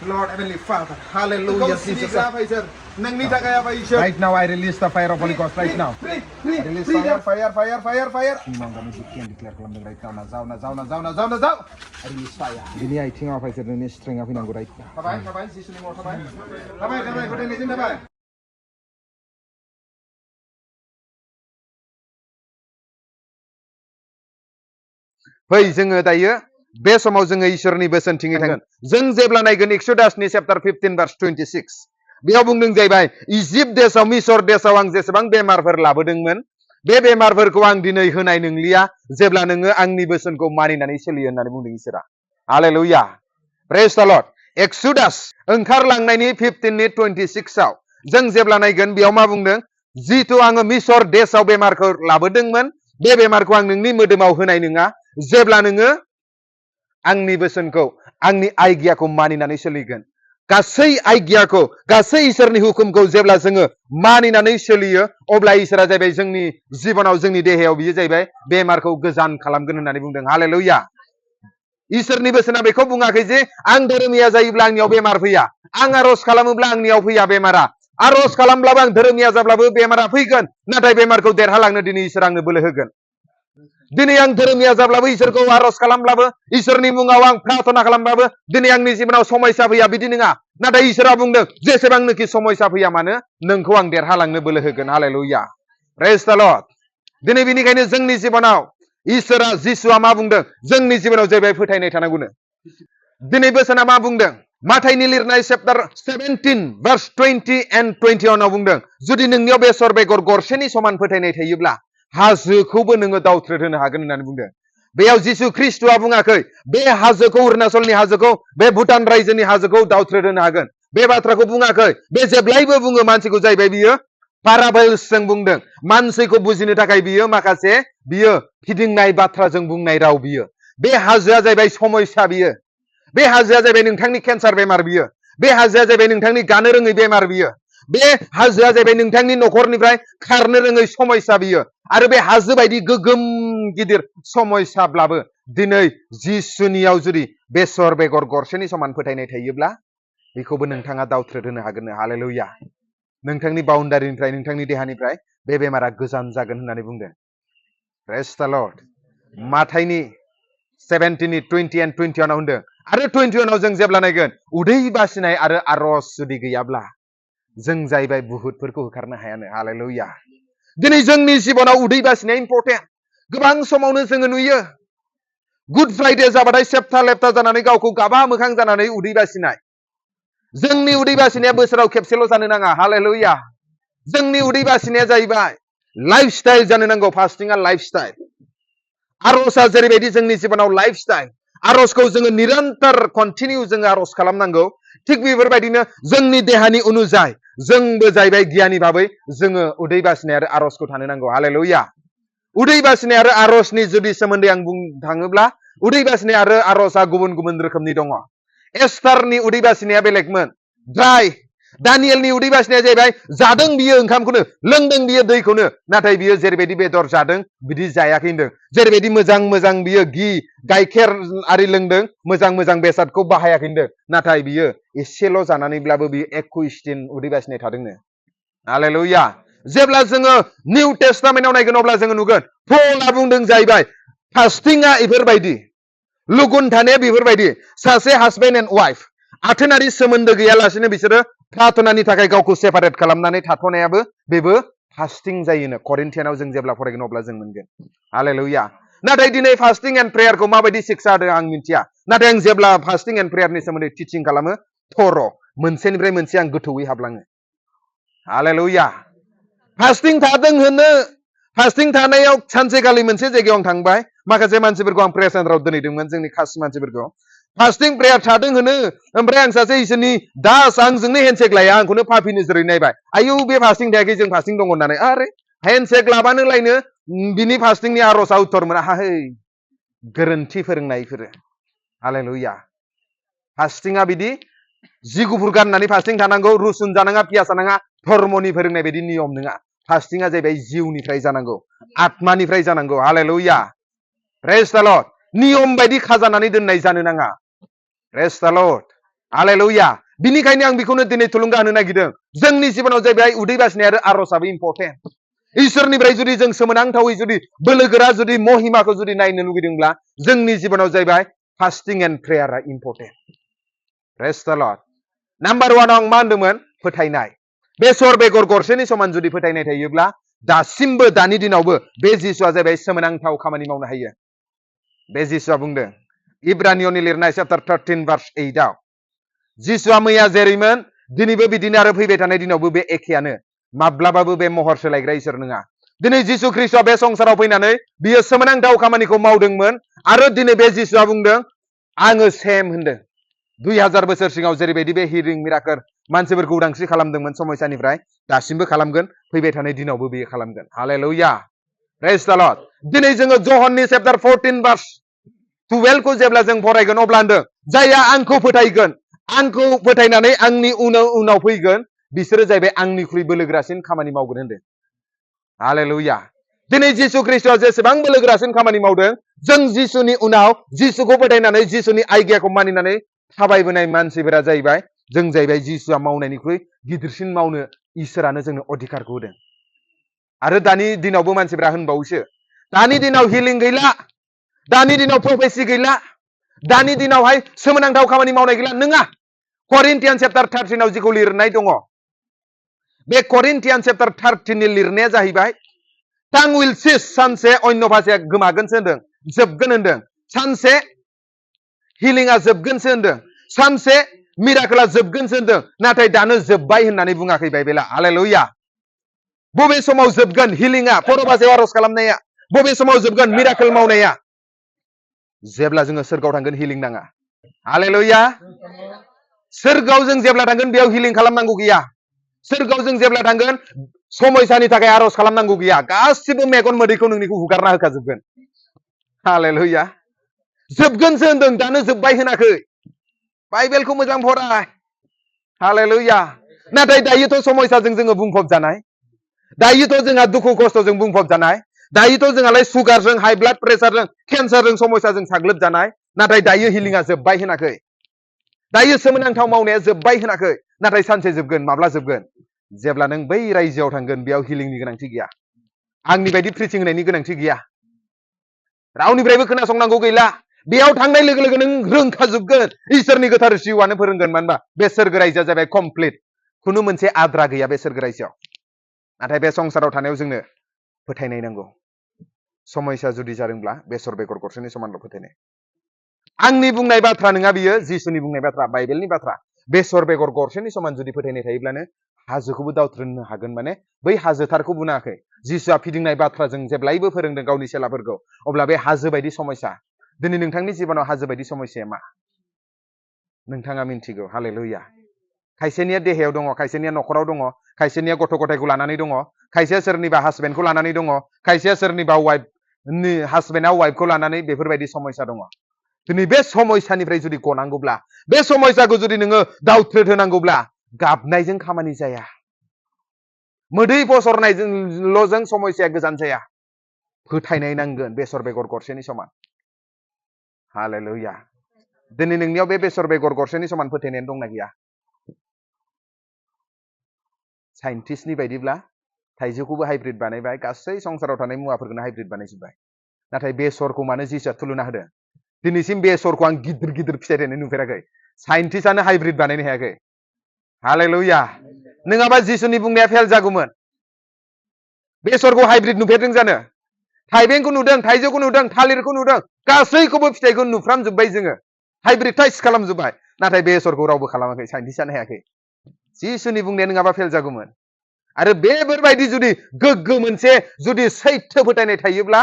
Lord Heavenly Father, hallelujah, Jesus. Right now I release the fire of Holy Ghost right now. I release fire. Right now. I release fire. Ini I think of I said ini string of inanggo right now. Tabai, sisi ni mo tabai. Tabai. Fai जोङो दायो बे समाव जोङो इसोरनि बोसोनथिङै थांगोन जों जेब्ला नायगोन एक्सोडासनि चैप्टार 15 verse 26 बेयाव बुंदों जाहैबाय इजिप्ट देशआव मिसर देशआव आं जेसेबां बेमारफोर लाबोदोंमोन बे बेमारफोरखौ आं दिनै होनाय नंलिया जेब्ला नोङो आंनि बोसोनखौ मानिनानै सोलियो होननानै बुंदों इसोरा हालेलुया प्रेज द लर्ड एक्सोडास ओंखारलांनायनि 15 नि 26 आव जों जेब्ला नायगोन बेयाव मा बुंदों जितु आङो मिसर देशआव बेमारखौ लाबोदोंमोन बे बेमारखौ आं नोंनि मोदोमाव होनाय नङा जेब्ला नोङो आंनि बोसोनखौ आंनि आज्ञाखौ मानिनानै सोलिगोन गासै आज्ञाखौ गासै इसोरनि हुकुमखौ जेब्ला जोङो मानिनानै सोलियो अब्ला इसोरा जाहैबाय जोंनि जिबनाव जोंनि देहायाव बियो जाहैबाय बेमारखौ गोजान खालामगोन होननानै बुंदों हालेलुया इसोरनि बोसोना बेखौ बुङाखै जे आं धोरोमिया जायोब्ला आंनियाव बेमार फैया आं आरज खालामोब्ला आंनियाव फैया बेमारा आरज खालामब्लाबो आं धोरोमिया जाब्लाबो बेमारा फैगोन नाथाय बेमारखौ देरहालांनो दिनै इसोर आंनो बोलो होगोन दिनै आं धोरोमिया जाब्लाबो इसोरखौ आरज खालामब्लाबो इसोरनि मुङाव आं प्रार्थना खालामब्लाबो दिनै आंनि जिबनाव समस्या फैया बिदि नङा नाथाय इसोरा बुंदों जेसेबांनोखि समस्या फैया मानो नोंखौ आं देरहालांनो बोलो होगोन हालेलुया प्रेज द लर्ड दिनै बेनिखायनो जोंनि जिबनाव इसोरा जिसुआ मा बुंदों जोंनि जिबनाव जेबो फोथायनाय थानांगौनो दिनै बोसोना मा बुंदों माथाइनि लिरनाय चैप्टार 17 verse 20 and 21 आव बुंदों जुदि नोंनियाव बेसर बेगर गरसेनि समान फोथायनाय थायोब्ला हाजोखौबो नोङो दावथ्रोद होनो हागोन होननानै बुंदों बेयाव जिसु ख्रिस्टआ बुङाखै बे हाजोखौ अरुणाचलनि हाजोखौ बे भुटान रायजोनि हाजोखौ दावथ्रोद होनो हागोन बे बाथ्राखौ बुङाखै बे जेब्लायबो बुङो मानसिखौ जाहैबाय बियो पाराबोल्सजों बुंदों मानसिखौ बुजिनो थाखाय बियो माखासे बियो फिदिंनाय बाथ्राजों बुंनाय राव बियो बे हाजोआ जाहैबाय समस्या बियो बे हाजोआ जाहैबाय नोंथांनि केन्सार बेमार बियो बे हाजोआ जाहैबाय नोंथांनि गानो रोङै बेमार बियो बे हाजोआ जाहैबाय नोंथांनि न'खरनिफ्राय खारनो रोङै समस्या बियो आरो बे हाजो बायदि गोगोम गिदिर समस्याब्लाबो दिनै जिसुनियाव जुदि बेसर बेगर गरसेनि समान फोथायनाय थायोब्ला बेखौबो नोंथाङा दावथ्रोद होनो हागोन हालेलुया नोंथांनि बाउन्डारिनिफ्राय नोंथांनि देहानिफ्राय बे बेमारा गोजान जागोन होननानै बुंदों प्रेज द लर्ड माथाइनि 17 नि 20 and 21 आव होनदों आरो 21 आव जों जेब्ला नायगोन उदै बासिनाय आरो आरज जुदि गैयाब्ला जों जाहैबाय बुहुतफोरखौ होखारनो हायानो हालेलुया दिनै जोंनि जिबनाव उदै बासिनाया इम्पर्टेन्ट गोबां समावनो जोङो नुयो गुड फ्राइडे जाबाथाय सेप्ता लेप्ता जानानै गावखौ गाबा मोखां जानानै उदै बासिनाय जोंनि उदै बासिनाया बोसोराव खेबसेल' जानो नाङा हालेलुया जोंनि उदै बासिनाया जाहैबाय लाइफ स्टाइल जानो नांगौ फास्टिंआ लाइफ स्टाइल आरजआ जेरैबायदि जोंनि जिबनाव लाइफ स्टाइल आरजखौ जोङो निरन्तर कन्टिनिउ जोङो आरज खालामनांगौ थिग बेफोरबायदिनो जोंनि देहानि अनुजाय जोंबो जाहैबाय गियानि भाबै जोङो उदै बासिनाय आरो आरजखौ थानो नांगौ हालेलुया उदै बासिनाय आरो आरजनि जुदि सोमोन्दै आं बुंनो थाङोब्ला उदै बासिनाय आरो आरजआ गुबुन गुबुन रोखोमनि दङ एस्टारनि उदै बासिनाया बेलेगमोन ड्राइ दानियेलनि उदै बासिनाया जाहैबाय जादों बियो ओंखामखौनो लोंदों बियो दैखौनो नाथाय बियो जेरैबायदि बेदर जादों बिदि जायाखै होनदों जेरैबायदि मोजां मोजां बियो घि गाइखेर आरि लोंदों मोजां मोजां बेसादखौ बाहायाखै होनदों नाथाय बियो एसेल' जानानैब्लाबो बियो 21 दिन उदै बासिनाय थादोंनो हालेलुया जेब्ला जोङो निउ टेस्टामेन्टआव नायगोन अब्ला जोङो नुगोन पौला बुंदों जाहैबाय फास्टिंआ बेफोरबायदि लुगुन थानाया बेफोरबायदि सासे हासबेन्ड एन्ड वाइफ आथोनारि सोमोन्दो गैयालासेनो बिसोरो प्रार्थनानि थाखाय गावखौ सेपारेट खालामनानै थाथ'नायाबो बेबो फास्टिं जायोनो करिन्थियानाव जों जेब्ला फरायगोन अब्ला जों मोनगोन हालेलुया नाथाय दिनै फास्टिं एन्ड प्रेयारखौ माबायदि शिक्षा होदों आं मिथिया नाथाय आं जेब्ला फास्टिं एन्ड प्रेयारनि सोमोन्दै टिचिं खालामो थर' मोनसेनिफ्राय मोनसे आं गोथौयै हाबलाङो हालेलुया फास्टिं थादों होनो फास्टिं थानायाव सानसेखालि मोनसे जायगायाव आं थांबाय माखासे मानसिफोरखौ आं प्रेयार सेन्टाराव दोनहैदोंमोन जोंनि खासि मानसिफोरखौ फास्टिं प्रेयार थादों होनो ओमफ्राय आं सासे इसोरनि दास आंजोंनो हेन्डसेक लाया आंखौनो पापि नोजोरै नायबाय आयौ बे फास्टिं थायाखै जों फास्टिं दङ होननानै आरे हेन्डसेक लाबानो लायनो बिनि फास्टिंनि आरजआ उत्तर मोना हाहै गोरोन्थि फोरोंनायफोरो हालेलुया फास्टिंआ बिदि जि गुफुर गाननानै फास्टिं थानांगौ रुसुन जानाङा पियास जानाङा धर्मनि फोरोंनाय बायदि नियम नङा फास्टिंआ जाहैबाय जिउनिफ्राय जानांगौ आत्मानिफ्राय जानांगौ हालेलुया प्रेज द लर्ड नियम बायदि खाजानानै दोननाय जानो नाङा प्रेज द लर्ड हालेलुया बिनिखायनो आं बेखौनो दिनै थुलुंगा होनो नागिरदों जोंनि जिबनाव जाहैबाय उदै बासिनाय आरो आर'जआबो इम्परटेन्ट इसोरनिफ्राय जुदि जों सोमोनांथावै जुदि बोलोगोरा जुदि महिमाखौ जुदि नायनो लुगैदोंब्ला जोंनि जिबनाव जाहैबाय फास्टिं एन्ड प्रेयारा इम्परटेन्ट प्रेज द लर्ड नाम्बार 1 आं मा होनदोंमोन फोथायनाय बेसर बेगर गरसेनि समान जुदि फोथायनाय थायोब्ला दासिमबो दानि दिनावबो बे जिसुआ जाहैबाय सोमोनांथाव खामानि मावनो हायो बे जिसुआ बुंदों इब्रानियनि लिरनाय चैप्टार 13 भार्स 8 आव जिसुआ मैया जेरैमोन दिनैबो बिदिनो आरो फैबाय थानाय दिनावबो बे एखेयानो माब्लाबाबो बे महर सोलायग्रा इसोर नङा दिनै जिसु ख्रिस्टआ बे संसाराव फैनानै बियो सोमोनांथाव खामानिखौ मावदोंमोन आरो दिनै बे जिसुआ बुंदों आङो सेम होनदों 2000 बोसोर सिगाङाव जेरैबायदि बे हिलिं मिराकल मानसिफोरखौ उदांस्रि खालामदोंमोन समयसानिफ्राय दासिमबो खालामगोन फैबाय थानाय दिनावबो बियो खालामगोन हालेलुया प्रेज द लर्ड दिनै जोङो जहननि चैप्टार 14 भार्स 12 खौ जेब्ला जों फरायगोन अब्ला होनदों जायहा आंखौ फोथायगोन आंखौ फोथायनानै आंनि उनाव फैगोन बिसोरो जाहैबाय आंनिख्रुइ बोलोगोरासिन खामानि मावगोन होनदों हालेलुया दिनै जिसु ख्रिस्टआ जेसेबां बोलोगोरासिन खामानि मावदों जों जिसुनि उनाव जिसुखौ फोथायनानै जिसुनि आज्ञाखौ मानिनानै थाबायबोनाय मानसिफोरा जाहैबाय जों जाहैबाय जिसुआ मावनायनिख्रुइ गिदिरसिन मावनो इसोरानो जोंनो अधिकारखौ होदों आरो दानि दिनावबो मानसिफोरा होनबावोसो दानि दिनाव हिलिं गैला दानि दिनाव प्रफेसि गैला दानि दिनावहाय सोमोनांथाव खामानि मावनाय गैला नङा करिन्थियान चैप्टार 13 आव जिखौ लिरनाय दङ बे करिन्थियान चैप्टार 13 नि लिरनाया जाहैबाय टां विल सिस सानसे अन्य भाषाया गोमागोनसो होनदों जोबगोन होनदों सानसे हिलिंआ जोबगोनसो होनदों सानसे मिराकला जोबगोनसो होनदों नाथाय दानो जोबबाय होननानै बुङाखै बाइबेला हालेलुया बबे समाव जोबगोन हिलिंआ बर' भाषायाव आरज खालामनाया बबे समाव जोबगोन मिराकल मावनाया जेब्ला जोङो सोरगोआव थांगोन हिलिं नाङा हालेलुया सोरगोआव जों जेब्ला थांगोन बेयाव हिलिं खालामनांगौ गैया सोरगोआव जों जेब्ला थांगोन समयसानि थाखाय आरज खालामनांगौ गैया गासिबो मेगन मोदैखौ नोंनिखौ हुगारना होखाजोबगोन हालेलुया जोबगोनसो होनदों दानो जोबबाय होनाखै बाइबेलखौ मोजां फराय हालेलुया नाथाय दायोथ' समयसाजों जोङो बुंफब जानाय दायोथ' जोंहा दुखु खस्थ'जों बुंफब जानाय दायोथ' जोंहालाय सुगारजों हाइ ब्लाड प्रेसारजों केन्सारजों समयसाजों साग्लोबजानाय नाथाय दायो हिलिंआ जोबबाय होनाखै दायो सोमोनांथाव मावनाया जोबबाय होनाखै नाथाय सानसे जोबगोन माब्ला जोबगोन जेब्ला नों बै रायजोआव थांगोन बेयाव हिलिंनि गोनांथि गैया आंनि बायदि प्रिचिं होनायनि गोनांथि गैया रावनिफ्रायबो खोनासंनांगौ गैला बेयाव थांनाय लोगो लोगो नों रोंखाजोबगोन इसोरनि गोथार जिउआनो फोरोंगोन मानो होनबा बे सोरगो रायजोआ जाबाय कमप्लिट खुनु मोनसे आद्रा गैया बे सोरगो रायजोआव नाथाय बे संसाराव थानायाव जोंनो फोथायनाय नांगौ समयसा जुदि जादोंब्ला बेसर बेगर गरसेनि समानल' फोथायनाय आंनि बुंनाय बाथ्रा नङा बियो जिसुनि बुंनाय बाथ्रा बाइबेलनि बाथ्रा बेसर बेगर गरसेनि समान जुदि फोथायनाय थायोब्लानो हाजोखौबो दावथ्रोननो हागोन माने बै हाजोथारखौ बुङाखै जिसुआ फिदिंनाय बाथ्राजों जेब्लायबो फोरोंदों गावनि चेलाफोरखौ अब्ला बे हाजो बायदि समयसा दिनै नोंथांनि जिबनाव हाजो बायदि समयसाया मा नोंथाङा मिन्थिगौ हालेलुया खायसेनिया देहायाव दङ खायसेनिया न'खराव दङ खायसेनिया गथ' गथायखौ लानानै दङ खायसेया सोरनिबा हासबेन्डखौ लानानै दङ खायसेया सोरनिबा वाइफनि हासबेन्डआ वाइफखौ लानानै बेफोरबायदि समयसा दङ दिनै बे समयसानिफ्राय जुदि गनांगौब्ला बे समयसाखौ जुदि नोङो दावथ्रोद होनांगौब्ला गाबनायजों खामानि जाया मोदै फसरनायजोंल'जों समयसाया गोजान जाया फोथायनाय नांगोन बेसर बेगर गरसेनि समान हालेलुया दिनै नोंनियाव बे बेसर बेगर गरसेनि समान फोथायनायानो दंना गैया साइन्टिस्टनि बायदिब्ला थाइजौखौबो हाइब्रिद बानायबाय गासै संसाराव थानाय मुवाफोरखौनो हाइब्रिद बानायजोब्बाय नाथाय बेसरखौ मानो जिसुआ थुलुना होदों दिनैसिम बेसरखौ आं गिदिर गिदिर फिथाइ थायनाय नुफेराखै साइन्टिस्टआनो हाइब्रिद बानायनो हायाखै हालेलुया नङाबा जिसुनि बुंनाया फेल जागौमोन बेसरखौ हाइब्रिद नुफेरदों जानो थाइबेंखौ नुदों थाइजौखौ नुदों थालिरखौ नुदों गासैखौबो फिथाइखौ नुफ्रामजोब्बाय जोङो हाइब्रिदाइज खालामजोब्बाय नाथाय बेसरखौ रावबो खालामाखै साइन्टिस्टआनो हायाखै जिसुनि बुंनाया नङाबा फेल जागौमोन आरो बेफोरबायदि जुदि गोग्गो मोनसे जुदि सैथो फोथायनाय थायोब्ला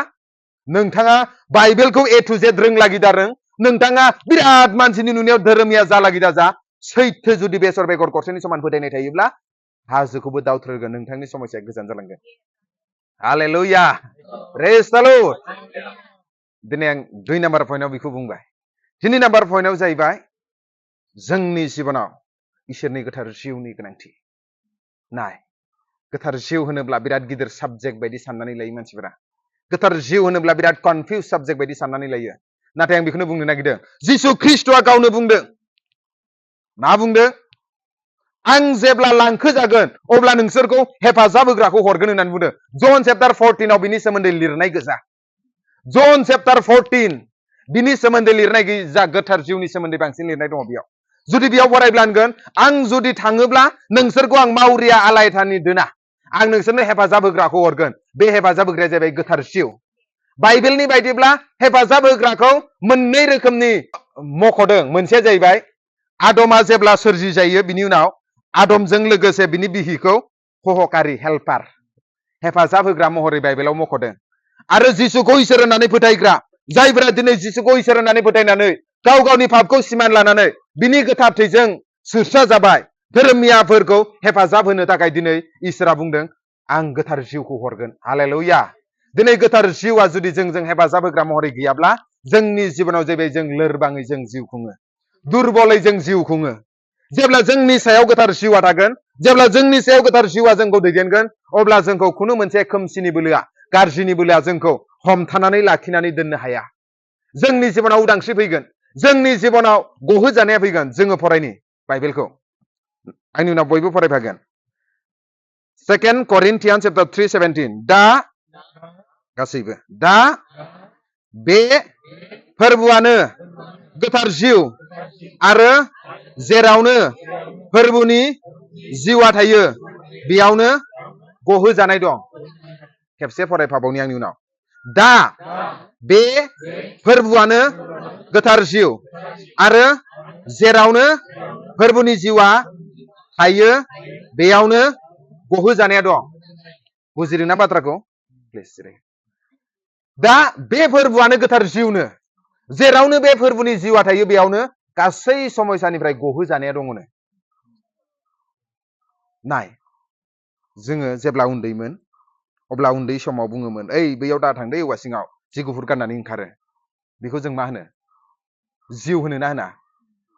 नोंथाङा बाइबेलखौ ए टु जेड रोंलागि दारों नोंथाङा बिराद मानसिनि नुनायाव धोरोमिया जालागि दाजा सैथो जुदि बेसर बेगर गरसेनि समान फोथायनाय थायोब्ला हाजोखौबो दावथ्रोगोन नोंथांनि समस्याया गोजान जालांगोन हालेलुया प्रेज द लर्ड दिनै आं 2 नाम्बार पइन्टआव बेखौ बुंबाय 3 नाम्बार पइन्टआव जाहैबाय जोंनि जिबनाव इसोरनि गोथार जिउनि गोनांथि नाय गोथार जिउ होनोब्ला बिराद गिदिर साबजेक्ट बायदि साननानै लायो मानसिफोरा गोथार जिउ होनोब्ला बिराद कनफिउज साबजेक्ट बायदि साननानै लायो नाथाय आं बेखौनो बुंनो नागिरदों जिसु ख्रिस्ट'आ गावनो बुंदों मा बुंदों? आं जेब्ला लांखो जागोन अब्ला नोंसोरखौ हेफाजाब होग्राखौ हरगोन होननानै बुंदों। जन चैप्टार 14 आव बिनि सोमोन्दै लिरनाय गोजा। जन चैप्टार 14 बिनि सोमोन्दै लिरनाय गोजा, गोथार जिउनि सोमोन्दै बांसिन लिरनाय दङ बेयाव। जुदि बेयाव फरायब्ला होनगोन आं जुदि थाङोब्ला नोंसोरखौ आं मावरिया आलायथानि दोना, आं नोंसोरनो हेफाजाब होग्राखौ हरगोन। बे हेफाजाब होग्राया जाबाय गोथार जिउ। बाइबेलनि बायदिब्ला हेफाजाब होग्राखौ मोननै रोखोमनि मख'दों। मोनसेया जाहैबाय आदमा जेब्ला सोरजि जायो बिनि उनाव आदमजों लोगोसे बिनि बिहिखौ सहकारि हेल्पार हेफाजाब होग्रा महरै बाइबेलाव मख'दों। आरो जिसुखौ इसोर होननानै फोथायग्रा, जायफोरा दिनै जिसुखौ इसोर होननानै फोथायनानै गाव गावनि पापखौ सिमान लानानै बिनि गोथार थैजों सुस्रा जाबाय, धोरोमियाफोरखौ हेफाजाब होनो थाखाय दिनै इसोरा बुंदों आं गोथार जिउखौ हरगोन। हालेलुया। दिनै गोथार जिउआ जुदि जोंजों हेफाजाब होग्रा महरै गैयाब्ला जोंनि जिबनाव जेबो जों लोरबाङै जों जिउ खुङो, दुरबलै जों जिउ खुङो। जेब्ला जोंनि सायाव गोथार जिउआ थागोन, जेब्ला जोंनि सायाव गोथार जिउआ जोंखौ दैदेनगोन, अब्ला जोंखौ खुनु मोनसे खोमसिनि बोलोआ, गाज्रिनि बोलोआ जोंखौ हमथानानै लाखिनानै दोननो हाया। जोंनि जिबनाव उदांस्रि फैगोन, जोंनि जिबनाव गहोजानाया फैगोन। जोङो फरायनि बाइबेलखौ, आंनि उनाव बयबो फरायफागोन। 2 Corinthians chapter 3:17 दा गासैबो दा बे फोरबोआनो गोथार जिउ आरो जेरावनो फोरबोनि जिउआ थायो बेयावनो गहोजानाय दं। खेबसे फरायफाबावनि आंनि उनाव। दा बे फोरबोआनो गोथार जिउ आरो जेरावनो फोरबोनि जिउआ थायो बेयावनो गहोजानाया दं। बुजिदोंना बाथ्राखौ? दा बे फोरबोआनो गोथार जिउनो, जेरावनो बे फोरबोनि जिउआ थायो बेयावनो गासै समयसानिफ्राय गहोजानाया दङनो। नाय, जोङो जेब्ला उन्दैमोन अब्ला उन्दै समाव बुङोमोन ओइ बैयाव दा थांदो औवा सिङाव, जि गुफुर गाननानै ओंखारो। बेखौ जों मा होनो? जिउ होनो ना होना?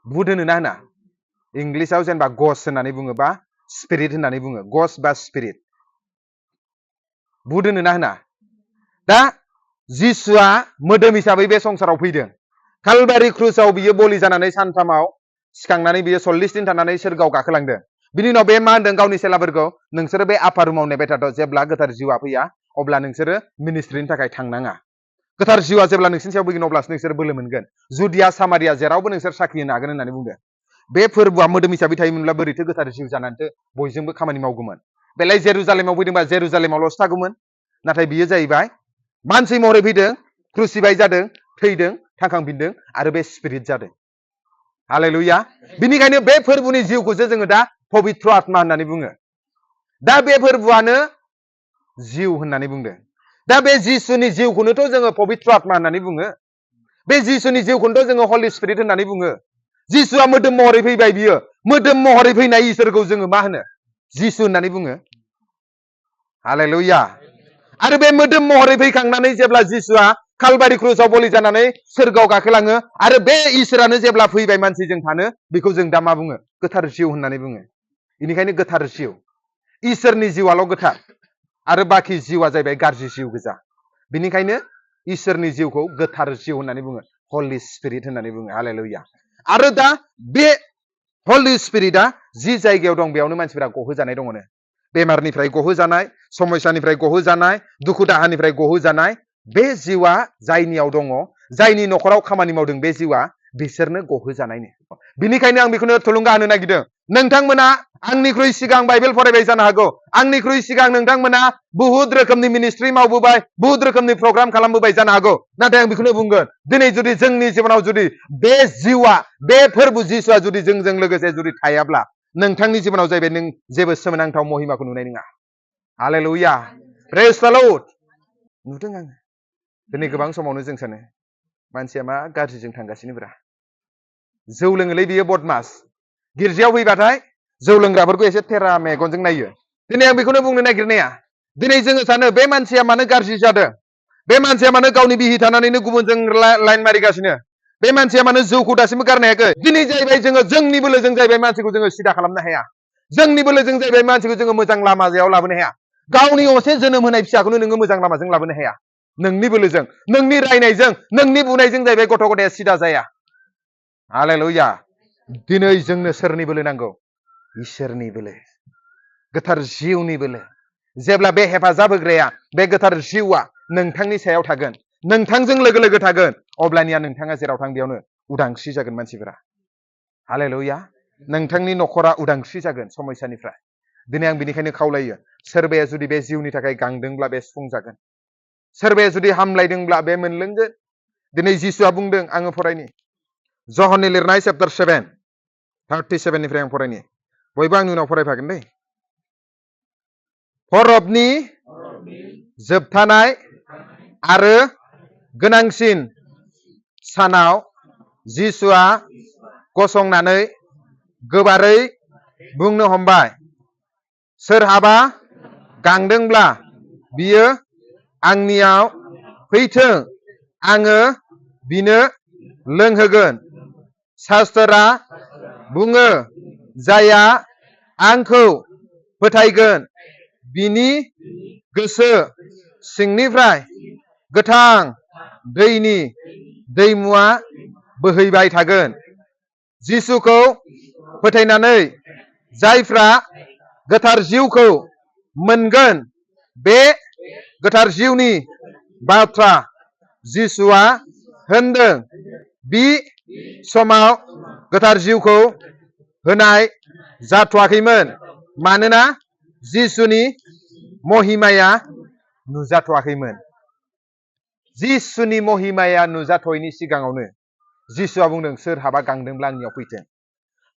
भुत होनो ना होना? इंलिसाव जेनेबा गस होननानै बुङो बा स्पिरिट होननानै बुङो। गस बा स्पिरिट। भुत होनो ना होना? दा जिसुआ मोदोम हिसाबै बे संसाराव फैदों। कालबारि क्रुसाव बियो बलि जानानै सानथामाव सिखांनानै बियो 40 दिन थानानै सोरगोआव गाखोलांदों। बिनि उनाव बे मा होनदों गावनि सेलाफोरखौ? नोंसोरो बे आफा रुमाव नेबाय थाथ', जेब्ला गोथार जिउआ फैया अब्ला नोंसोरो मिनिस्ट्रिनि थाखाय थांनाङा। गोथार जिउआ जेब्ला नोंसिनि सायाव फैगोन अब्लासो नोंसोर बोलो मोनगोन। जुदिया सामारिया जेरावबो नोंसोर साखि होनो हागोन होननानै बुंदों। बे फोरबोआ मोदोम हिसाबै थायोमोनब्ला बोरैथो गोथार जिउ जानानैथो बयजोंबो खामानि मावगौमोन। बेलाय जेरुजालेमाव फैदोंबा जेरुजालेमावल'सो थागौमोन। नाथाय बियो जाहैबाय मानसि महरै फैदों, क्रुसिफाइ जादों, थैदों, थांखांफिनदों आरो बे स्पिरिट जादों। हालेलुया। बिनिखायनो बे फोरबोनि जिउखौसो जोङो दा पबित्र आत्मा होननानै बुङो। दा बे फोरबोआनो जिउ होननानै बुंदों। दा बे जिसुनि जिउखौनोथ' जोङो पबित्र आत्मा होननानै बुङो। बे जिसुनि जिउखौनोथ' जोङो हलि स्पिरिट होननानै बुङो। जिसुआ मोदोम महरै फैबाय, बियो मोदोम महरै फैनाय इसोरखौ जोङो मा होनो? जिसु होननानै बुङो। हालेलुया। आरो बे मोदोम महरै फैखांनानै जेब्ला जिसुआ कालबारि क्रुसाव बलि जानानै सोरगोआव गाखोलाङो आरो बे इसोरानो जेब्ला फैबाय मानसिजों थानो, बेखौ जों दा मा बुङो? गोथार जिउ होननानै बुङो। बेनिखायनो गोथार जिउ, इसोरनि जिउआल' गोथार आरो बाखि जिउआ जाहैबाय गाज्रि जिउ गोजा। बेनिखायनो इसोरनि जिउखौ गोथार जिउ होननानै बुङो, हलि स्पिरिट होननानै बुङो। हालेलुया। आरो दा बे हलि स्पिरिटआ जि जायगायाव दं बेयावनो मानसिफोरा गहोजानाय दङनो। बेमारनिफ्राय गहोजानाय, समस्यानिफ्राय गहोजानाय, दुखु दाहानिफ्राय गहोजानाय। बे जिउआ जायनियाव दङ, जायनि न'खराव खामानि मावदों बे जिउआ, बिसोरनो गहोजानायनो। बिनिखायनो आं बेखौनो थुलुंगा होनो नागिरदों। नोंथांमोना आंनिख्रुइ सिगां बाइबेल फरायबाय जानो हागौ। आंनिख्रुइ सिगां नोंथांमोना बुहुद रोखोमनि मिनिस्ट्रि मावबोबाय, बुहुद रोखोमनि प्रग्राम खालामबोबाय जानो हागौ। नाथाय आं बेखौनो बुंगोन, दिनै जुदि जोंनि जिबनाव जुदि बे जिउआ, बे फोरबो जिसुआ जुदि जोंजों लोगोसे जुदि थायाब्ला, नोंथांनि जिबनाव जाहैबाय नों जेबो सोमोनांथाव महिमाखौ नुनाय नङा। हालेलुया। प्रेज द लर्ड। नुदों आङो दिनै गोबां समावनो जों सानो मानसिया मा गाज्रिजों थांगासिनोब्रा। जौ लोङोलै बियो बदमास। गिर्जायाव फैबाथाय जौ लोंग्राफोरखौ एसे थेरा मेगनजों नायो। दिनै आं बेखौनो बुंनो नागिरनाया, दिनै जोङो सानो बे मानसिया मानो गाज्रि जादों, बे मानसिया मानो गावनि बिहि थानानैनो गुबुनजों लाइन मारिगासिनो, बे मानसिया मानो जौखौ दासिमबो गारनो हायाखै। दिनै जाहैबाय जोङो जोंनि बोलोजों जाहैबाय मानसिखौ जोङो सिदा खालामनो हाया। जोंनि बोलोजों जाहैबाय मानसिखौ जोङो मोजां लामायाव लाबोनो हाया। गावनि असे जोनोम होनाय फिसाखौनो नोङो मोजां लामाजों लाबोनो हाया। नोंनि बोलोजों, नोंनि रायनायजों, नोंनि बुंनायजों जाहैबाय गथ' गथाया सिदा जाया। हालेलुया। दिनै जोंनो सोरनि बोलो नांगौ? इसोरनि बोलो, गोथार जिउनि बोलो। जेब्ला बे हेफाजाब होग्राया, बे गोथार जिउआ नोंथांनि सायाव थागोन, नोंथांजों लोगो लोगो थागोन, अब्लानिया नोंथाङा जेराव थां बेयावनो उदांस्रि जागोन मानसिफोरा। हालेलुया। नोंथांनि न'खरा उदांस्रि जागोन समस्यानिफ्राय। दिनै आं बिनिखायनो खावलायो, सोरबाया जुदि बे जिउनि थाखाय गांदोंब्ला बे सुफुंजागोन, सोरबाया जुदि हामलायदोंब्ला बे मोनलोंगोन। दिनै जिसुआ बुंदों, आङो फरायनि जहननि लिरनाय चैप्टार 7 37निफ्राय आं फरायनि, बयबो आंनि उनाव फरायफागोन दै। हरफनि जोबथानाय आरो गोनांसिन सानाव जिसुआ गसंनानै गोबारै बुंनो हमबाय, सोरहाबा गांदोंब्ला बियो आंनियाव फैथों, आङो बिनो लोंहोगोन। शास्त्रआ बुङो, जायहा आंखौ फोथायगोन बिनि गोसो सिंनिफ्राय गोथां दैनि दैमुआ बोहैबाय थागोन। जिसुखौ फोथायनानै जायफ्रा गोथार जिउखौ मोनगोन, बे गोथार जिउनि बाथ्रा जिसुआ होनदों। बि समाव गोथार जिउखौ होनाय जाथ'वाखैमोन, मानोना जिसुनि महिमाया नुजाथ'वाखैमोन। जिसुनि महिमाया नुजाथ'यैनि सिगाङावनो जिसुआ बुंदों, सोरहाबा गांदोंब्ला आंनियाव फैथों।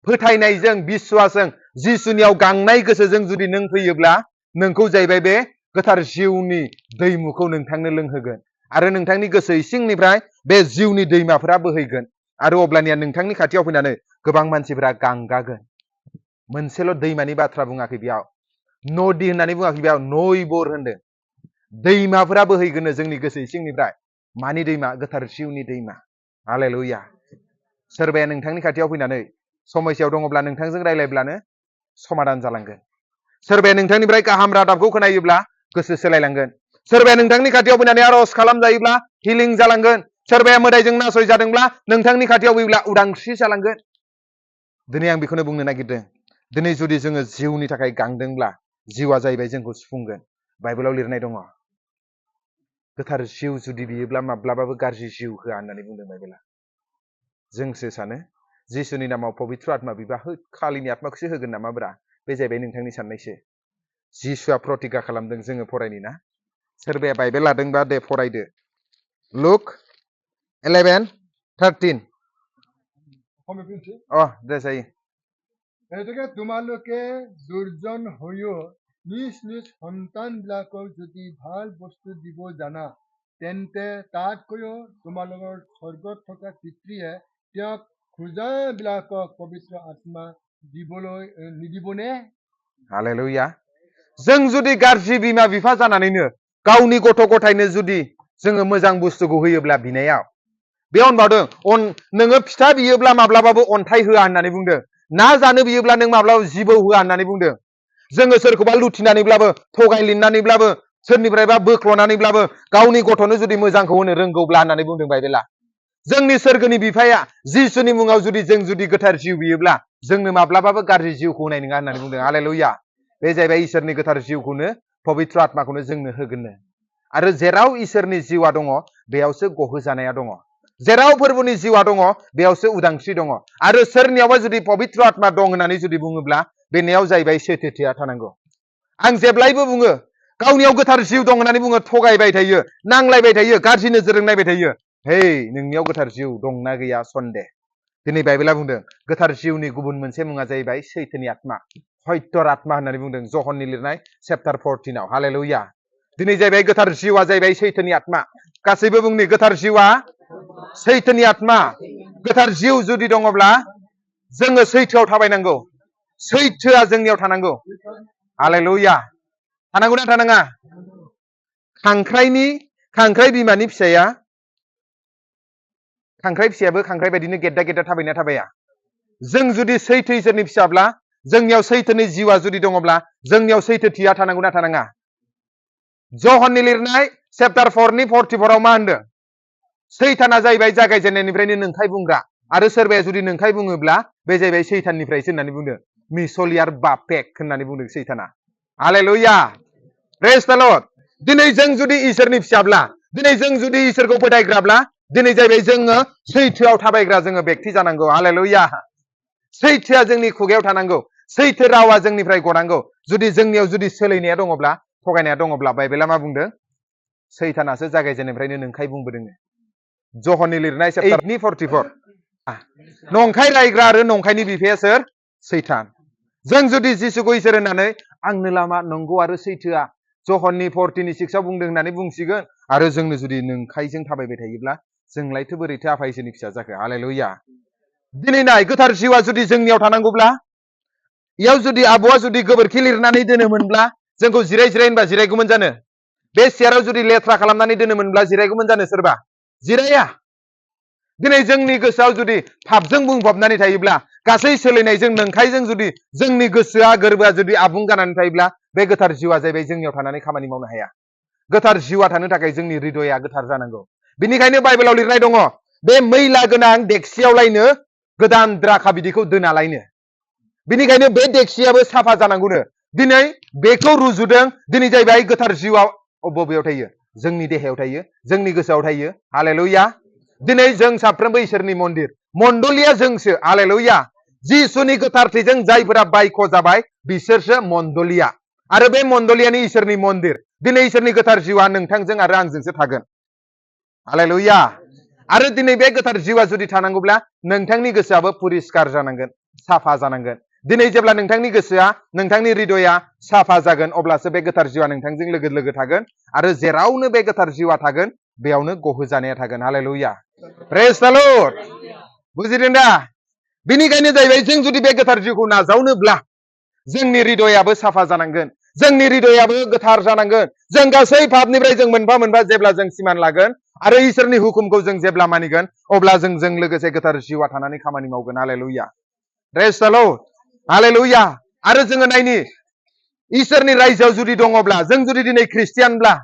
फोथायनायजों, बिश्वासजों, जिसुनियाव गांनाय गोसोजों जुदि नों फैयोब्ला, नोंखौ जाहैबाय बे गोथार जिउनि दैमुखौ नोंथांनो लोंहोगोन, आरो नोंथांनि गोसो इसिंनिफ्राय बे जिउनि दैमाफोरा बोहैगोन, आरो अब्लानिया नोंथांनि खाथियाव फैनानै गोबां मानसिफोरा गांगागोन। मोनसेल' दैमानि बाथ्रा बुङाखै बेयाव, नदि होननानै बुङाखै बेयाव, नयबर होनदों। दैमाफोरा बोहैगोन जोंनि गोसो इसिंनिफ्राय। मानि दैमा? गोथार जिउनि दैमा। हालेलुया। सोरबाया नोंथांनि खाथियाव फैनानै समस्यायाव दङब्ला नोंथांजों रायलायब्लानो समाधान जालांगोन। सोरबाया नोंथांनिफ्राय गाहाम रादाबखौ खोनायोब्ला गोसो सोलायलांगोन। सोरबाया नोंथांनि खाथियाव फैनानै आर'ज खालामजायोब्ला हिलिं जालांगोन। सोरबाया मोदायजों नासय जादोंब्ला नोंथांनि खाथियाव फैब्ला उदांस्रि जालांगोन। दिनै आं बेखौनो बुंनो नागिरदों, दिनै जुदि जोङो जिउनि थाखाय गांदोंब्ला, जिउआ जाहैबाय जोंखौ सुफुंगोन। बाइबेलाव लिरनाय दङ, गोथार जिउ जुदि बियोब्ला माब्लाबाबो गाज्रि जिउ होआ होननानै बुंदों बाइबेला। जोंसो सानो जिसुनि नामाव पबित्र आत्मा बिबा खालिनि आत्माखौसो होगोन नामाब्रा? बे जाहैबाय नोंथांनि साननायसो। जिसुआ प्रतिज्ञा खालामदों, जोङो फरायनि ना। सोरबाया बाइबेल लादोंबा दे फरायदो। लुक 11:13। दे जायो। গতিকে তোমালোকে দুৰ্জন হৈও নিজ নিজ সন্তানবিলাকক যদি ভাল বস্তু দিব জানা, তেন্তে তাতকৈও তোমালোকৰ স্বৰ্গত থকা পিতৃয়ে তেওঁক খোজাবিলাকক পবিত্ৰ আত্মা দিবলৈ নিদিবনে? हालेलुया। जों जुदि गाज्रि बिमा बिफा जानानैनो गावनि गथ' गथायनो जुदि जोङो मोजां बुस्थुखौ होयोब्ला बिनायाव, बे होनबावदों नोङो फिथा बियोब्ला माब्लाबाबो अन्थाइ होआ होननानै बुंदों। ना जानो बियोब्ला नों माब्लाबा जिबौ होआ होननानै बुंदों। जोङो सोरखौबा लुथिनानैब्लाबो, थगायलिननानैब्लाबो, सोरनिफ्रायबा बोख्ल'नानैब्लाबो गावनि गथ'नो जुदि मोजांखौ होनो रोंगौब्ला होननानै बुंदों बाइबेला। जोंनि सोरगोनि बिफाया जिसुनि मुङाव जुदि जों जुदि गोथार जिउ बियोब्ला जोंनो माब्लाबाबो गाज्रि जिउखौ होनाय नङा होननानै बुंदों। हालेलुया। बे जाहैबाय इसोरनि गोथार जिउखौनो, पबित्र आत्माखौनो जोंनो होगोननो। आरो जेराव इसोरनि जिउआ दङ, बेयावसो गहोजानाया दङ। जेराव फोरबोनि जिउआ दङ, बेयावसो उदांस्रि दङ। आरो सोरनियावबा जुदि पबित्र आत्मा दं होननानै जुदि बुङोब्ला, बेनियाव जाहैबाय सैथोथिया थानांगौ। आं जेब्लायबो बुङो, गावनियाव गोथार जिउ दं होननानै बुङो, थगायबाय थायो, नांलायबाय थायो, गाज्रि नोजोरजों नायबाय थायो। हे, नोंनियाव गोथार जिउ दंना गैया सन्देह। दिनै बाइबेला बुंदों, गोथार जिउनि गुबुन मोनसे मुङा जाहैबाय सैथोनि आत्मा, हयतर आत्मा होननानै बुंदों जहननि लिरनाय चैप्टार 14 आव। हालेलुया। दिनै जाहैबाय गोथार जिउआ जाहैबाय सैथोनि आत्मा। गासैबो बुंनि, गोथार जिउआ सैथोनि आत्मा। गोथार जिउ जुदि दङब्ला जोङो सैथोआव थाबायनांगौ, सैथोआ जोंनियाव थानांगौ। हालेलुया। थानांगौना थानाङा? खांख्राइ बिमानि फिसाया, खांख्राइ फिसायाबो खांख्राइ बायदिनो गेद्दा गेद्दा थाबायना थाबाया। जों जुदि सैथो इसोरनि फिसाब्ला, जोंनियाव सैथोनि जिउआ जुदि दङब्ला, जोंनियाव सैथोथिया थानांगौना थानाङा? जहननि लिरनाय चैप्टार 4:44 मा होनदों? सैताना जाहैबाय जागायजेननायनिफ्रायनो नंखाय बुंग्रा, आरो सोरबाया जुदि नंखाय बुङोब्ला बे जाहैबाय सैताननिफ्रायसो होननानै बुंदों। मिसलियार बापेक होननानै बुंदों सैताना। हालेलुया। प्रेज द लर्ड। दिनै जों जुदि इसोरनि फिसाब्ला, दिनै जों जुदि इसोरखौ फोथायग्राब्ला, दिनै जाहैबाय जोङो सैथोआव थाबायग्रा जोङो बेक्ति जानांगौ। हालेलुया। सैथोआ जोंनि खुगायाव थानांगौ। सैथो रावा जोंनिफ्राय गनांगौ। जुदि जोंनियाव जुदि सोलायनाया दङब्ला, थगायनाया दङब्ला, बाइबेला मा बुंदों? सैतानासो जागायजेननायनिफ्रायनो नंखाय बुंबोदों। जहननि लिरनाय चैप्टार 8:44। नंखाय रायग्रा आरो नंखायनि बिफाया सोर? सैतान। जों जुदि जिसुखौ इसोर होननानै आंनो लामा नंगौ आरो सैथोआ जहननि 40:6 बुंदों होननानै बुंसिगोन आरो जोंनो जुदि नंखायजों थाबायबाय थायोब्ला जोंलायथो बोरैथो आफा इसोरनि फिसा जाखो? हालेलुया। दिनै नाय, गोथार जिउआ जुदि जोंनियाव थानांगौब्ला, इयाव जुदि आबौआ जुदि गोबोरखि लिरनानै दोनोमोनब्ला जोंखौ जिराय जिराय होनबा जिरायगौमोन जानो? बे सियाराव जुदि लेथ्रा खालामनानै दोनोमोनब्ला जिरायगौमोन जानो सोरबा? जिराया। दिनै जोंनि गोसोआव जुदि पापजों बुंफबनानै थायोब्ला, गासै सोलायनायजों नंखायजों जुदि जोंनि गोसोआ गोरबोआ जुदि आबुं जानानै थायोब्ला बे गोथार जिउआ जाहैबाय जोंनियाव थानानै खामानि मावनो हाया। गोथार जिउआ थानो थाखाय जोंनि हृदया गोथार जानांगौ। बेनिखायनो बाइबेलाव लिरनाय दङ, बे मैला गोनां देक्सियावलायनो गोदान द्राखा बिदैखौ दोनालायनो। बेनिखायनो बे देक्सियाबो साफा जानांगौनो। दिनै बेखौ रुजुदों। दिनै जाहैबाय गोथार जिउआव बबेयाव थायो? जोंनि देहायाव थायो, जोंनि गोसोआव थायो। हालेलुया। दिनै जों साफ्रोमबो इसोरनि मन्दिर। मण्डलिया जोंसो। हालेलुया। जिसुनि गोथारथिजों जायफोरा बायख' जाबाय बिसोरसो मण्डलिया। आरो बे मण्डलियानि इसोरनि मन्दिर। दिनै इसोरनि गोथार जिउआ नोंथांजों आरो आंजोंसो थागोन। हालेलुया। आरो दिनै बे गोथार जिउआ जुदि थानांगौब्ला नोंथांनि गोसोआबो परिस्कार जानांगोन, साफा जानांगोन। दिनै जेब्ला नोंथांनि गोसोआ, नोंथांनि हृदया साफा जागोन, अब्लासो बे गोथार जिउआ नोंथांजों लोगो लोगो थागोन। आरो जेरावनो बे गोथार जिउआ थागोन, बेयावनो गहो जानाया थागोन। हालेलुया। प्रेज द लर्ड। बुजिदों दा? बेनिखायनो जाहैबाय जों जुदि बे गोथार जिउखौ नाजावनोब्ला जोंनि हृदयाबो साफा जानांगोन, जोंनि हृदयाबो गोथार जानांगोन। जों गासै पापनिफ्राय जों मोनफा मोनफा जेब्ला जों सिमान लागोन आरो इसोरनि हुकुमखौ जों जेब्ला मानिगोन, अब्ला जों लोगोसे गोथार जिउआ थानानै खामानि मावगोन। हालेलुया। प्रेज द लर्ड। हालेलुया। आरो जोङो नायनि, इसोरनि रायजोआव जुदि दङब्ला, जों जुदि दिनै ख्रिस्टियानब्ला,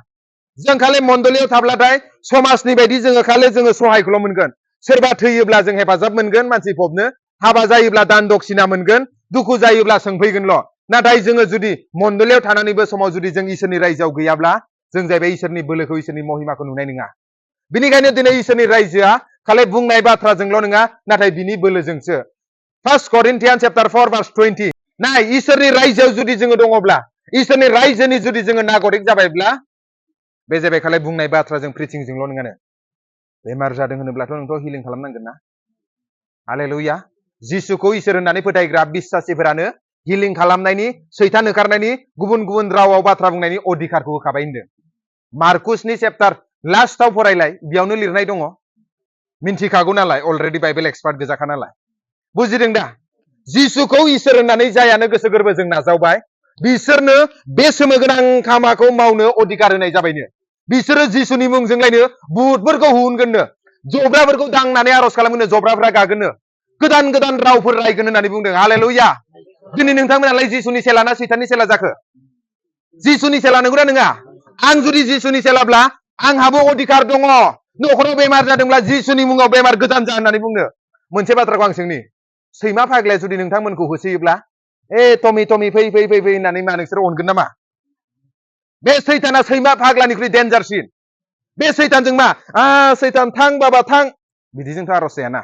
जों खालि मण्डलियाव थाब्लाथाय समाजनि बायदि जोङो सहायखौल' मोनगोन। सोरबा थैयोब्ला जों हेफाजाब मोनगोन मानसि फबनो, हाबा जायोब्ला दान दक्षिणा मोनगोन, दुखु जायोब्ला सोंफैगोनल'। नाथाय जोङो जुदि मण्डलियाव थानानैबो समाव जुदि जों इसोरनि रायजोआव गैयाब्ला जों जाहैबाय इसोरनि बोलोखौ, इसोरनि महिमाखौ नुनाय नङा। बेनिखायनो दिनै इसोरनि रायजोआ खालि बुंनाय बाथ्राजोंल' नङा, नाथाय बिनि बोलोजोंसो। 1 Corinthians chapter 4:20। नाय, इसोरनि रायजोआव जुदि जोङो दङब्ला, इसोरनि रायजोनि जुदि जोङो नागरिक जाबायब्ला, बे जाबाय खालि बुंनाय बाथ्राजों प्रिचिंजोंल' नङानो। बेमार जादों होनोब्लाथ' नोंथ' हिलिं खालामनांगोन ना। हालेलुया। जिसुखौ इसोर होननानै फोथायग्रा बिश्वासिफोरानो हिलिं खालामनायनि, सैतान होखारनायनि, गुबुन गुबुन रावाव बाथ्रा बुंनायनि अधिकारखौ होखाबाय होनदों। मार्कुसनि चेप्टार लास्टआव फरायलाय, बेयावनो लिरनाय दङ। मिन्थिखागौ नालाय, अलरेडि बाइबेल एक्सपार्ट गोजाखा नालाय। बुजिदों दा? जिसुखौ इसोर होननानै जायानो गोसो गोरबोजों नाजावबाय, बिसोरनो बे सोमोगोनां खामाखौ मावनो अधिकार होनाय जाबायनो। बिसोरो जिसुनि मुंजोंलायनो बुहुतफोरखौ हुनगोननो, जब्राफोरखौ दांनानै आर'ज खालामगोननो, जब्राफ्रा गागोननो, गोदान गोदान रावफोर रायगोन होननानै बुंदों। हालेलुया। दिनै नोंथांमोनालाय जिसुनि सेला ना सैताननि सेला जाखो? जिसुनि सेला नंगौना नङा? आं जुदि जिसुनि सेलाब्ला आंहाबो अधिकार दङ न'खराव बेमार जादोंब्ला जिसुनि मुङाव बेमार गोजान जा होननानै बुंनो। मोनसे बाथ्राखौ आं सोंनि, सैमा फाग्लाया जुदि नोंथांमोनखौ होसोयोब्ला, टमि टमि फै फै फै फै होननानै मा नोंसोर अनगोन नामा? बे सैताना सैमा फाग्लानिख्रुइ डेन्जारसिन। बे सैतानजों मा सैतान थां बाबा थां बिदिजोंथ' आर'ज जायाना।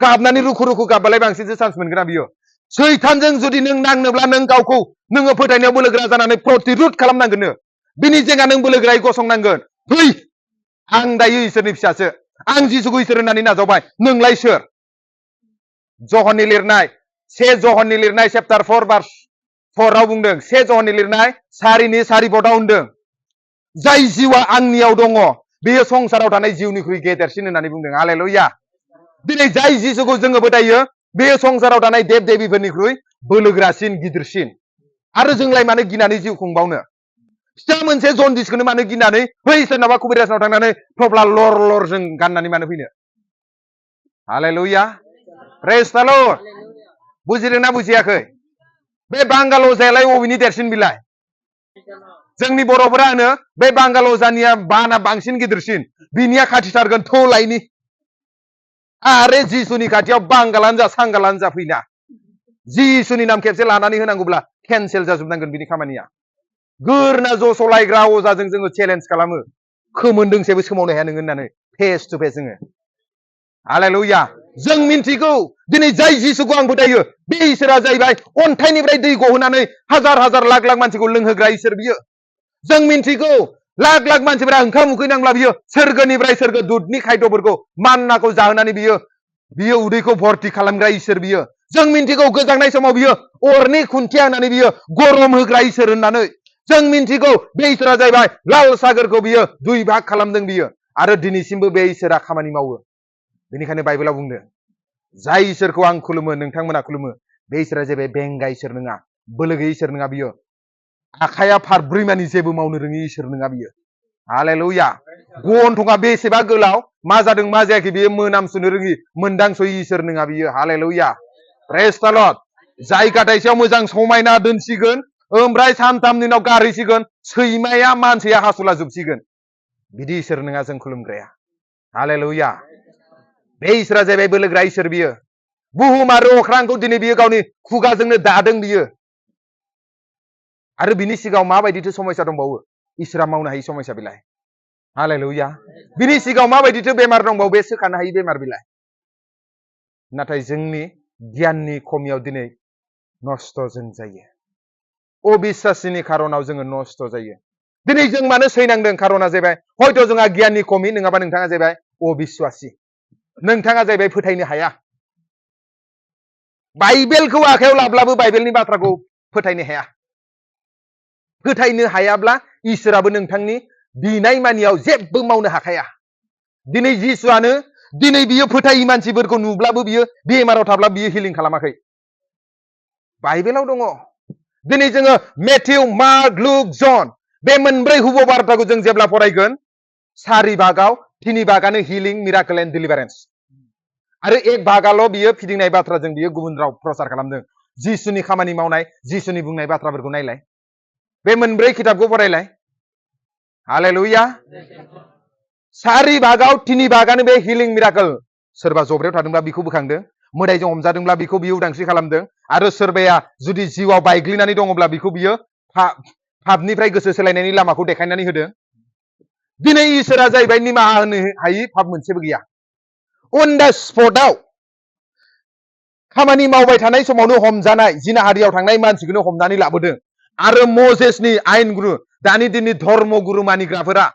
गाबनानै रुखु रुखु गाबबालाय बांसिनसो चान्स मोनगोन ना बियो। सैतानजों जुदि नों नांनोब्ला नों गावखौ नोङो फोथायनायाव बोलोगोरा जानानै प्रतिरुध खालामनांगोननो। बिनि जेंगा नों बोलोगोरायै गसंनांगोन। फै, आं दायो इसोरनि फिसासो, आं जिसुखौ इसोर होननानै नाजावबाय, नोंलाय सोर? जहननि लिरनाय, 1 जहननि लिरनाय चेप्टार 4:4 बुंदों। 1 जहननि लिरनाय 4:4 होनदों, जाय जिउआ आंनियाव दङ बेयो संसाराव थानाय जिउनिख्रुइ गेदेरसिन होननानै बुंदों। हालेलुया। दिनै जाय जिसुखौ जोङो फोथायो बेयो संसाराव थानाय देब देबिफोरनिख्रुइ बोलोगोरासिन, गिदिरसिन। आरो जोंलाय मानो गिनानै जिउ खुंबावनो? फिसा मोनसे जनदिसखौनो मानो गिनानै बै सोरनाबा कुबिराजनाव थांनानै थफ्ला लर लर जों गाननानै मानो फैनो? हालेलुया। प्रेज द लर्ड। बुजिदोंना बुजियाखै? बे बांगाल अजायालाय बबेनि देरसिन बिलाय? जोंनि बर'फोरा होनो बे बांगाल अजानिया बाना बांसिन गिदिरसिन, बिनिया खाथिथारगोन थौलायनि। आरो जिसुनि खाथियाव बांगालानो जा सांगालानो जा फैना जिसुनि नाम खेबसे लानानै होनांगौब्ला केन्सेल जाजोबनांगोन बिनि खामानिया। गोरना जसलायग्रा अजाजों जोङो चेलेन्ज खालामो, खोमोन दोंसेबो सोमावनो हाया नोङो होननानै फेस टु फेस जोङो। हालेलुया। जों मिन्थिगौ दिनै जाय जिसुखौ आं फोथायो बे इसोरा जाहैबाय अन्थाइनिफ्राय दै गहोनानै हाजार हाजार लाख लाख मानसिखौ लोंहोग्रा इसोर बियो। जों मिन्थिगौ लाख लाख मानसिफोरा ओंखाम उखैनांब्ला बियो सोरगोनिफ्राय सोरगो दुधनि खायद'फोरखौ मान्नाखौ जाहोनानै बियो उदैखौ भर्ति खालामग्रा इसोर बियो। जों मिन्थिगौ गोजांनाय समाव बियो अरनि खुन्थिया होनानै बियो गरम होग्रा इसोर होननानै। जों मिन्थिगौ बे इसोरा जाहैबाय लाल सागोरखौ बियो 2 भाग खालामदों बियो आरो दिनैसिमबो बे इसोरा खामानि मावो। बेनिखायनो बाइबेलाव बुंदों जाय इसोरखौ आं खुलुमो नोंथांमोना खुलुमो बे इसोरा जेबो बेंगा इसोर नङा, बोलो गैयै इसोर नङा बियो। आखाइया फारब्रै मानि जेबो मावनो रोङि इसोर नङा बियो। हालेलुया। गन्थङा बेसेबा गोलाव, मा जादों मा जायाखै बियो मोनामसुनो रोङि मोनदांस'यै इसोर नङा बियो। हालेलुया। प्रेज द लर्ड। जायगा थाइसेयाव मोजां समायना दोनसिगोन ओमफ्राय सानथामनि उनाव गारहैसिगोन, सैमाया मानसिया हासुला जोबसिगोन, बिदि इसोर नङा जों खुलुमग्राया। हालेलुया। बे इसोरा जाहैबाय बोलोग्रा इसोर बियो। बुहुम आरो अख्रांखौ दिनै बियो गावनि खुगाजोंनो दादों बियो। आरो बिनि सिगाङाव माबायदिथो समस्या दंबावो इसोरा मावनो हायि समस्या बिलाय। हालेलुया। बिनि सिगाङाव माबायदिथो बेमार दंबावो बे सोखानो हायि बेमार बिलाय। नाथाय जोंनि गियाननि खमियाव दिनै नस्थ' जों जायो। अबिश्वासनि खारनाव जोङो नस्थ' जायो। दिनै जों मानो सैनांदों खारना जाहैबाय हयथ' जोंहा गियाननि खमि, नङाबा नोंथाङा जाहैबाय अबिश्वासि, नोंथाङा जाहैबाय फोथायनो हाया। बाइबेलखौ आखायाव लाब्लाबो बाइबेलनि बाथ्राखौ फोथायनो हाया। फोथायनो हायाब्ला इसोराबो नोंथांनि बिनाय मानियाव जेबो मावनो हाखाया। दिनै जिसुआनो दिनै बियो फोथायि मानसिफोरखौ नुब्लाबो बियो बेमाराव थाब्ला बियो हिलिं खालामाखै। बाइबेलाव दङ। दिनै जोङो मेथ्यु, मार्क, लुक, जन बे मोनब्रै हुब बार्ताखौ जों जेब्ला फरायगोन 4 भागाव 3 भागानो हिलिं, मिराकल एन्ड डिलिभारेन्स आरो 1 भागाल' बियो फिदिंनाय बाथ्राजों बियो गुबुन राव प्रसार खालामदों। जिसुनि खामानि मावनाय, जिसुनि बुंनाय बाथ्राफोरखौ नायलाय, बे मोनब्रै खिताबखौ फरायलाय। हालेलुया। 4 भागाव 3 भागानो बे हिलिं, मिराकल। सोरबा जब्रायाव थादोंब्ला बिखौ बोखांदों, मोदायजों हमजादोंब्ला बिखौ बियो उदांस्रि खालामदों, आरो सोरबाया जुदि जिउआव बायग्लिनानै दङब्ला बिखौ बियो पापनिफ्राय गोसो सोलायनायनि लामाखौ देखायनानै होदों। दिनै इसोरा जाहैबाय निमाहा होनो हायि पाप मोनसेबो गैया। अन दा स्पटआव खामानि मावबाय थानाय समावनो हमजानाय जिनाहारियाव थांनाय मानसिखौनो हमनानै लाबोदों। आरो मजेसनि आयेन गुरु, दानि दिननि धर्म गुरु मानिग्राफोरा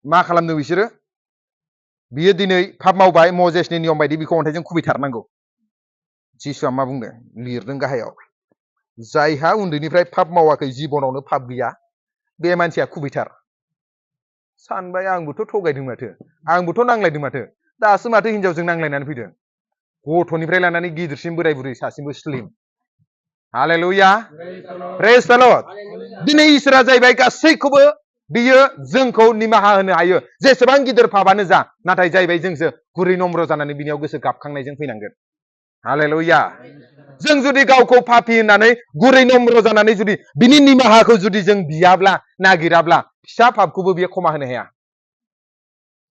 मा खालामदों बिसोरो? बियो दिनै पाप मावबाय, मजेसनि नियम बायदि बिखौ अन्थाइजों खुबैथारनांगौ। जिसुआ मा बुंदों? लिरदों गाहायाव, जायहा उन्दैनिफ्राय पाप मावाखै, जिबनावनो पाप गैया, बे मानसिया खुबैथार। सानबाय आंबोथ' थगायदों माथो, आंबोथ' नांलायदों माथो, दासो माथो हिनजावजों नांलायनानै फैदों। गथ'निफ्राय लानानै गिदिरसिम बोराय बुरै सासेबो स्लिम। हालेलुया। प्रेज द लर्ड। दिनै इसोरा जाहैबाय गासैखौबो बियो जोंखौ निमाहा होनो हायो, जेसेबां गिदिर पापानो जा। नाथाय जाहैबाय जोंसो गुरै नम्र जानानै बिनियाव गोसो गाबखांनायजों फैनांगोन। हालेलुया। जों जुदि गावखौ पापी होननानै गुरै नम्र जानानै जुदि बिनि निमाहाखौ जुदि जों बियाब्ला, नागिराब्ला, फिसा पापखौबो बियो क्षमा होनो हाया।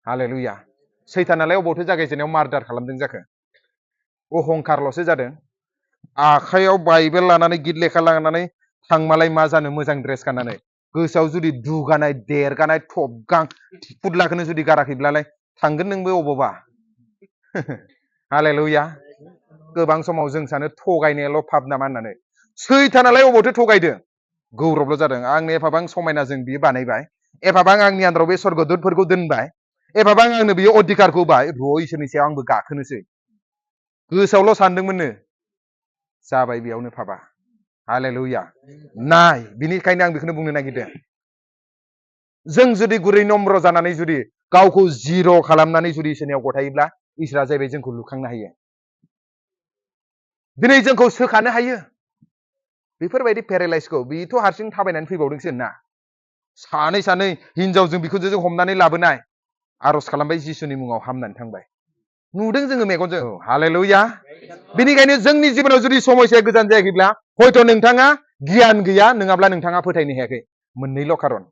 हालेलुया। सैतानालाय अबावथो जागायजेननायाव मार्डार खालामदों जाखो? अहंकारल'सो जादों। आखाइयाव बाइबेल लानानै गित लेखा लानानै थांमालाय मा जानो मोजां ड्रेस गाननानै, गोसोआव जुदि दुगानाय देरगानाय थबगां फुदलाखौनो जुदि गाराखैब्लालाय थांगोन नोंबो अबावबा। हालेलुया। गोबां समाव जों सानो थगायनायाल' पाप नामा होननानै। सैतानालाय अबावथो थगायदों? गौरबल' जादों। आंनो एफाबां समायना जों बियो बानायबाय, एफाबां आंनि आन्दाराव बे स्वर्गदूतफोरखौ दोनबाय, एफाबां आंनो बियो अधिकारखौ होबाय, र' इसोरनि सायाव आंबो गाखोनोसै। गोसोआवल' सानदोंमोननो, जाबाय बेयावनो पापा। हालेलुया। नाय, बिनिखायनो आं बेखौनो बुंनो नागिरदों, जों जुदि गुरै नम्र जानानै जुदि गावखौ जिर' खालामनानै जुदि इसोरनियाव गथायोब्ला, इसोरा जाहैबाय जोंखौ लुखांनो हायो। दिनै जोंखौ सोखानो हायो। बेफोरबायदि पेरालाइसखौ बेथ' हारसिं थाबायनानै फैबावदोंसो ना, सानै हिनजावजों बिखौ जों हमनानै लाबोनाय, आर'ज खालामबाय जिसुनि मुङाव, हामनानै थांबाय। नुदों जोङो मेगनजों। हालेलुया। बेनिखायनो जोंनि जिबनाव जुदि समस्याया गोजान जायाखैब्ला हयथ' नोंथाङा गियान गैया, नङाब्ला नोंथाङा फोथायनो हायाखै। मोननैल' खारन।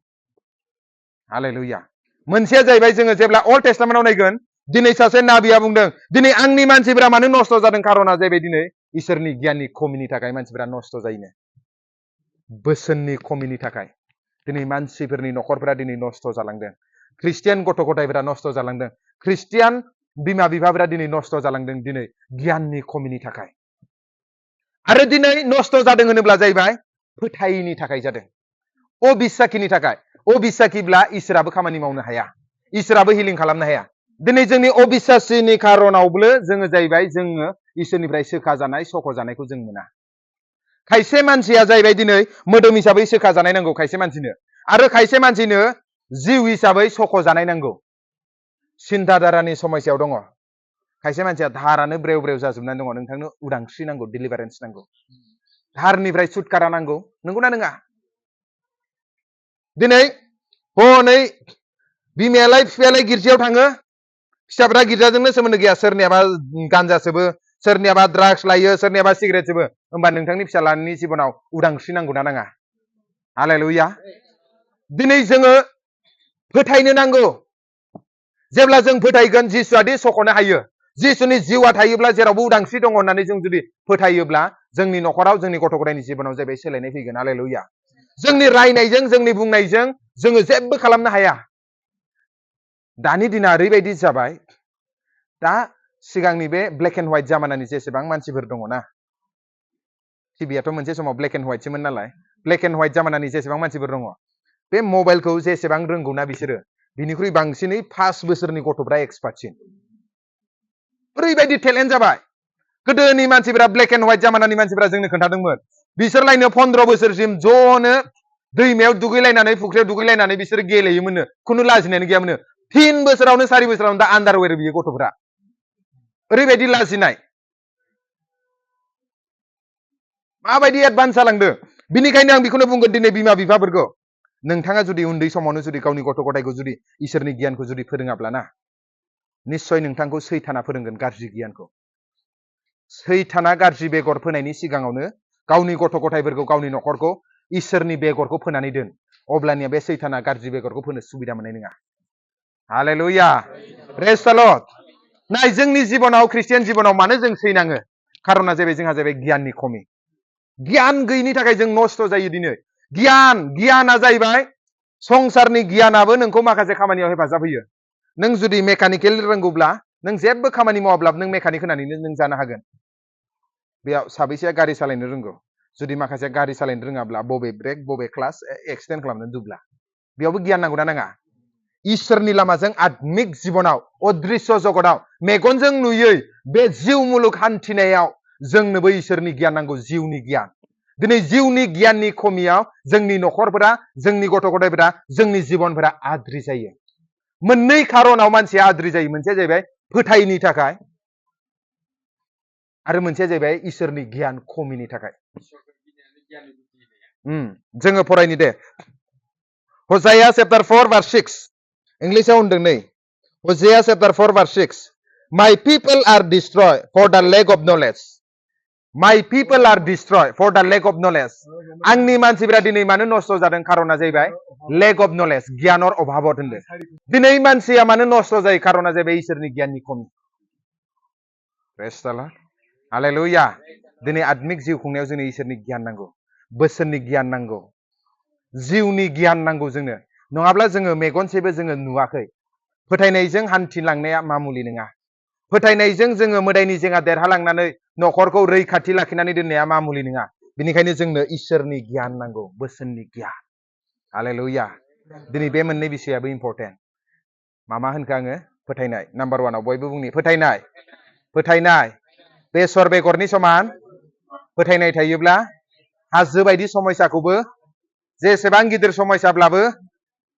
हालेलुया। मोनसेया जाहैबाय जोङो जेब्ला अल्ड टेस्टामेन्टआव नायगोन, दिनै सासे नाबिया बुंदों दिनै आंनि मानसिफोरा मानो नस्थ' जादों खार'ना जाहैबाय दिनै इसोरनि गियाननि खमिनि थाखाय मानसिफोरा नस्थ' जायोनो बोसोननि खमिनि थाखाय दिनै मानसिफोरनि न'खरफोरा दिनै नस्थ' जालांदों ख्रिस्टियान गथ' गथायफोरा नस्थ' जालांदों ख्रिस्टियान बिमा बिफाफोरा दिनै नस्थ' जालांदों दिनै गियाननि खमिनि थाखाय आरो दिनै नस्थ' जादों होनोब्ला जाहैबाय फोथायैनि थाखाय जादों अबिस्साखिनि थाखाय अबिस्साखिब्ला इसोराबो खामानि मावनो हाया इसोराबो हिलिं खालामनो हाया दिनै जोंनि अबिस्सासिनि खार'नावबो जोङो जाहैबाय जोङो इसोरनिफ्राय सोखा जानाय सख' जानायखौ जों मोना खायसे मानसिया जाहैबाय दिनै मोदोम हिसाबै सोखा जानाय नांगौ खायसे मानसिनो आरो खायसे मानसिनो जिउ हिसाबै सख' जानाय नांगौ सिन्ताधारानि समस्यायाव दङ खायसे मानसिया धारानो ब्रेव ब्रेव जाजोबनानै दङ नोंथांनो उदांस्रि नांगौ डिलिभारेन्स नांगौ धारनिफ्राय सुटकारा नांगौ नंगौना नङा दिनै हनै बिमायालाय बिफायालाय गिर्जायाव थाङो फिसाफ्रा गिर्जाजोंनो सोमोन्दो गैया सोरनियाबा गान्जा सोबो सोरनियाबा ड्राग्स लायो सोरनियाबा सिगारेट सोबो होमबा नोंथांनि फिसालानि जिबनाव उदांस्रि नांगौना नाङा हालेलुया दिनै जोङो फोथायनो नांगौ जेब्ला जों फोथायगोन जिसुआदि सख'नो हायो जिसुनि जिउआ थायोब्ला जेरावबो उदांस्रि दङ होननानै जों जुदि फोथायोब्ला जोंनि न'खराव जोंनि गथ' गथायनि जिबनाव जाहैबाय सोलायनाय फैगोन हालेलुया जोंनि रायनायजों जोंनि बुंनायजों जोङो जेबो खालामनो हाया दानि दिना ओरैबायदि जाबाय दा सिगांनि बे ब्लेक एन्ड व्हाइट जामानानि जेसेबां मानसिफोर दङ ना टिभियाथ' मोनसे समाव ब्लेक एन्ड व्हाइटसोमोन नालाय ब्लेक एन्ड व्हाइट जामानानि जेसेबां मानसिफोर दङ बे मबाइलखौ जेसेबां रोंगौना बिसोरो बिनिख्रुइ बांसिनै 5 बोसोरनि गथ'फ्रा एक्सपार्टसिन ओरैबायदि टेलेन्ट जाबाय गोदोनि मानसिफोरा ब्लेक एन्ड व्हाइट जामानानि मानसिफोरा जोंनो खोन्थादोंमोन बिसोरलायनो 15 बोसोरसिम ज'नो दैमायाव दुगैलायनानै फुख्रियाव दुगैलायनानै बिसोर गेलेयोमोननो खुनु लाजिनायानो गैयामोननो 3 बोसोरावनो 4 बोसोरावनो दा आन्डारवेर बियो गथ'फ्रा ओरैबायदि लाजिनाय माबायदि एडभान्स जालांदों बिनिखायनो आं बेखौनो बुंगोन दिनै बिमा बिफाफोरखौ नोंथाङा जुदि उन्दै समावनो जुदि गावनि गथ' गथायखौ जुदि इसोरनि गियानखौ जुदि फोरोङाब्लाना निस्सय नोंथांखौ सैताना फोरोंगोन गाज्रि गियानखौ सैताना गाज्रि बेगर फोनायनि सिगाङावनो गावनि गथ' गथायफोरखौ गावनि न'खरखौ इसोरनि बेगरखौ फोनानै दोन अब्लानिया बे सैताना गाज्रि बेगरखौ फोनो सुबिदा मोननाय नङा हालेलुया प्रेज द लर्ड नाय जोंनि जिबनाव ख्रिस्टियान जिबनाव मानो जों सैनाङो खार'ना जाहैबाय जोंहा जाहैबाय गियाननि खमि गियान गैयिनि थाखाय जों नस्थ' जायो दिनै गियाना जाहैबाय संसारनि गियानाबो नोंखौ माखासे खामानियाव हेफाजाब होयो नों जुदि मेकानिकेल रोंगौब्ला नों जेबो खामानि मावाब्लाबो नों मेकानिक होनानैनो नों जानो हागोन बेयाव साबैसेया गारि सालायनो रोंगौ जुदि माखासे गारि सालायनो रोङाब्ला बबे ब्रेक बबे क्लास एक्सिडेन्ट खालामनो दुब्ला बेयावबो गियान नांगौना नाङा इसोरनि लामाजों आत्मिक जिबनाव अदृश्य जगताव मेगनजों नुयै बे जिउ मुलुग हान्थिनायाव जोंनोबो इसोरनि गियान नांगौ जिउनि गियान दिनै जिउनि गियाननि खमियाव जोंनि न'खरफोरा जोंनि गथ' गथायफोरा जोंनि जिबनफोरा आद्रि जायो मोननै खार'नाव मानसिया आद्रि जायो मोनसेया जाहैबाय फोथायैनि थाखाय आरो मोनसेया जाहैबाय इसोरनि गियान खमिनि थाखाय जोङो फरायनि दे हजाया चैप्टार 4 verse 6 इंलिशआव होनदों नै हजाया chapter 4 verse 6 My people are destroyed for the lack of knowledge My people are destroyed for the lack of knowledge आंनि मानसिफोरा दिनै मानो नस्थ' जादों खार'ना जाहैबाय lack of knowledge गियानर अभाबत होनदों दिनै मानसिया मानो नस्थ' जायो खार'ना जाहैबाय इसोरनि गियाननि खमि प्रेज द लर्ड हालेलुया दिनै आत्मिक जिउ खुंनायाव जोंनो इसोरनि गियान नांगौ बोसोननि गियान नांगौ जिउनि गियान नांगौ जोंनो नङाब्ला जोङो मेगनसेबो जोङो नुवाखै फोथायनायजों हान्थिलांनाया मामुलि नङा फोथायनायजों जोङो मोदायनि जेंना देरहालांनानै न'खरखौ रैखाथि लाखिनानै दोननाया मामुलि नङा बेनिखायनो जोंनो इसोरनि गियान नांगौ बोसोननि गियान हालेलुया दिनै बे मोननै बिषयाबो इम्पर्टेन्ट मा होनखो आङो फोथायनाय नाम्बार 1आव बयबो बुंनि फोथायनाय बेसर बेगरनि समान फोथायनाय थायोब्ला हाजो बायदि समस्याखौबो जेसेबां गिदिर समस्याब्लाबो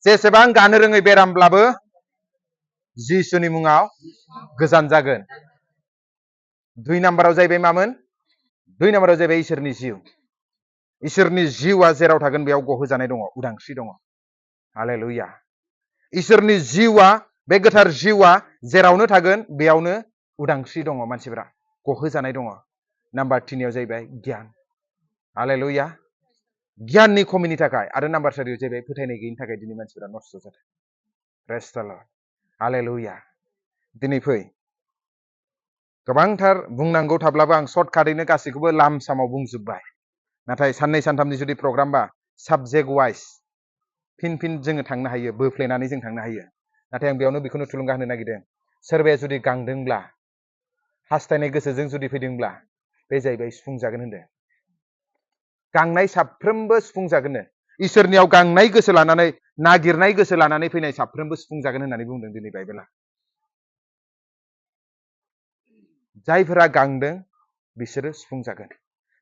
जेसेबां गानो रोङै बेरामब्लाबो जिसुनि मुङाव गोजान जागोन 2 नाम्बाराव जाहैबाय मामोन 2 नाम्बाराव जाहैबाय इसोरनि जिउआ जेराव थागोन बेयाव गहोजानाय दङ उदांस्रि दङ हालेलुया इसोरनि जिउआ बे गोथार जिउआ जेरावनो थागोन बेयावनो उदांस्रि दङ मानसिफोरा गहोजानाय दङ नाम्बार 3आव जाहैबाय गियान हालेलुया गियाननि खमिनि थाखाय आरो नाम्बार 4आव जाहैबाय फोथायनाय गैयिनि थाखाय दिनै मानसिफोरा नस्थ' जादों प्रेज द लर्ड हालेलुया दिनै फै गोबांथार बुंनांगौ थाब्लाबो आं सर्टकाटैनो गासैखौबो लामसामाव बुंजोब्बाय नाथाय साननै सानथामनि जुदि प्रग्रामबा साबजेक्ट वाइज फिन फिन जोङो थांनो हायो बोफ्लेनानै जों थांनो हायो नाथाय आं बेयावनो बेखौनो थुलुंगा होनो नागिरदों सोरबाया जुदि गांदोंब्ला हास्थायनाय गोसोजों जुदि फैदोंब्ला बे जाहैबाय सुफुंजागोन होनदों गांनाय साफ्रोमबो सुफुंजागोननो इसोरनियाव गांनाय गोसो लानानै नागिरनाय गोसो लानानै फैनाय साफ्रोमबो सुफुंजागोन होननानै बुंदों दिनै बाइबेला जायफोरा गांदों बिसोरो सुफुंजागोन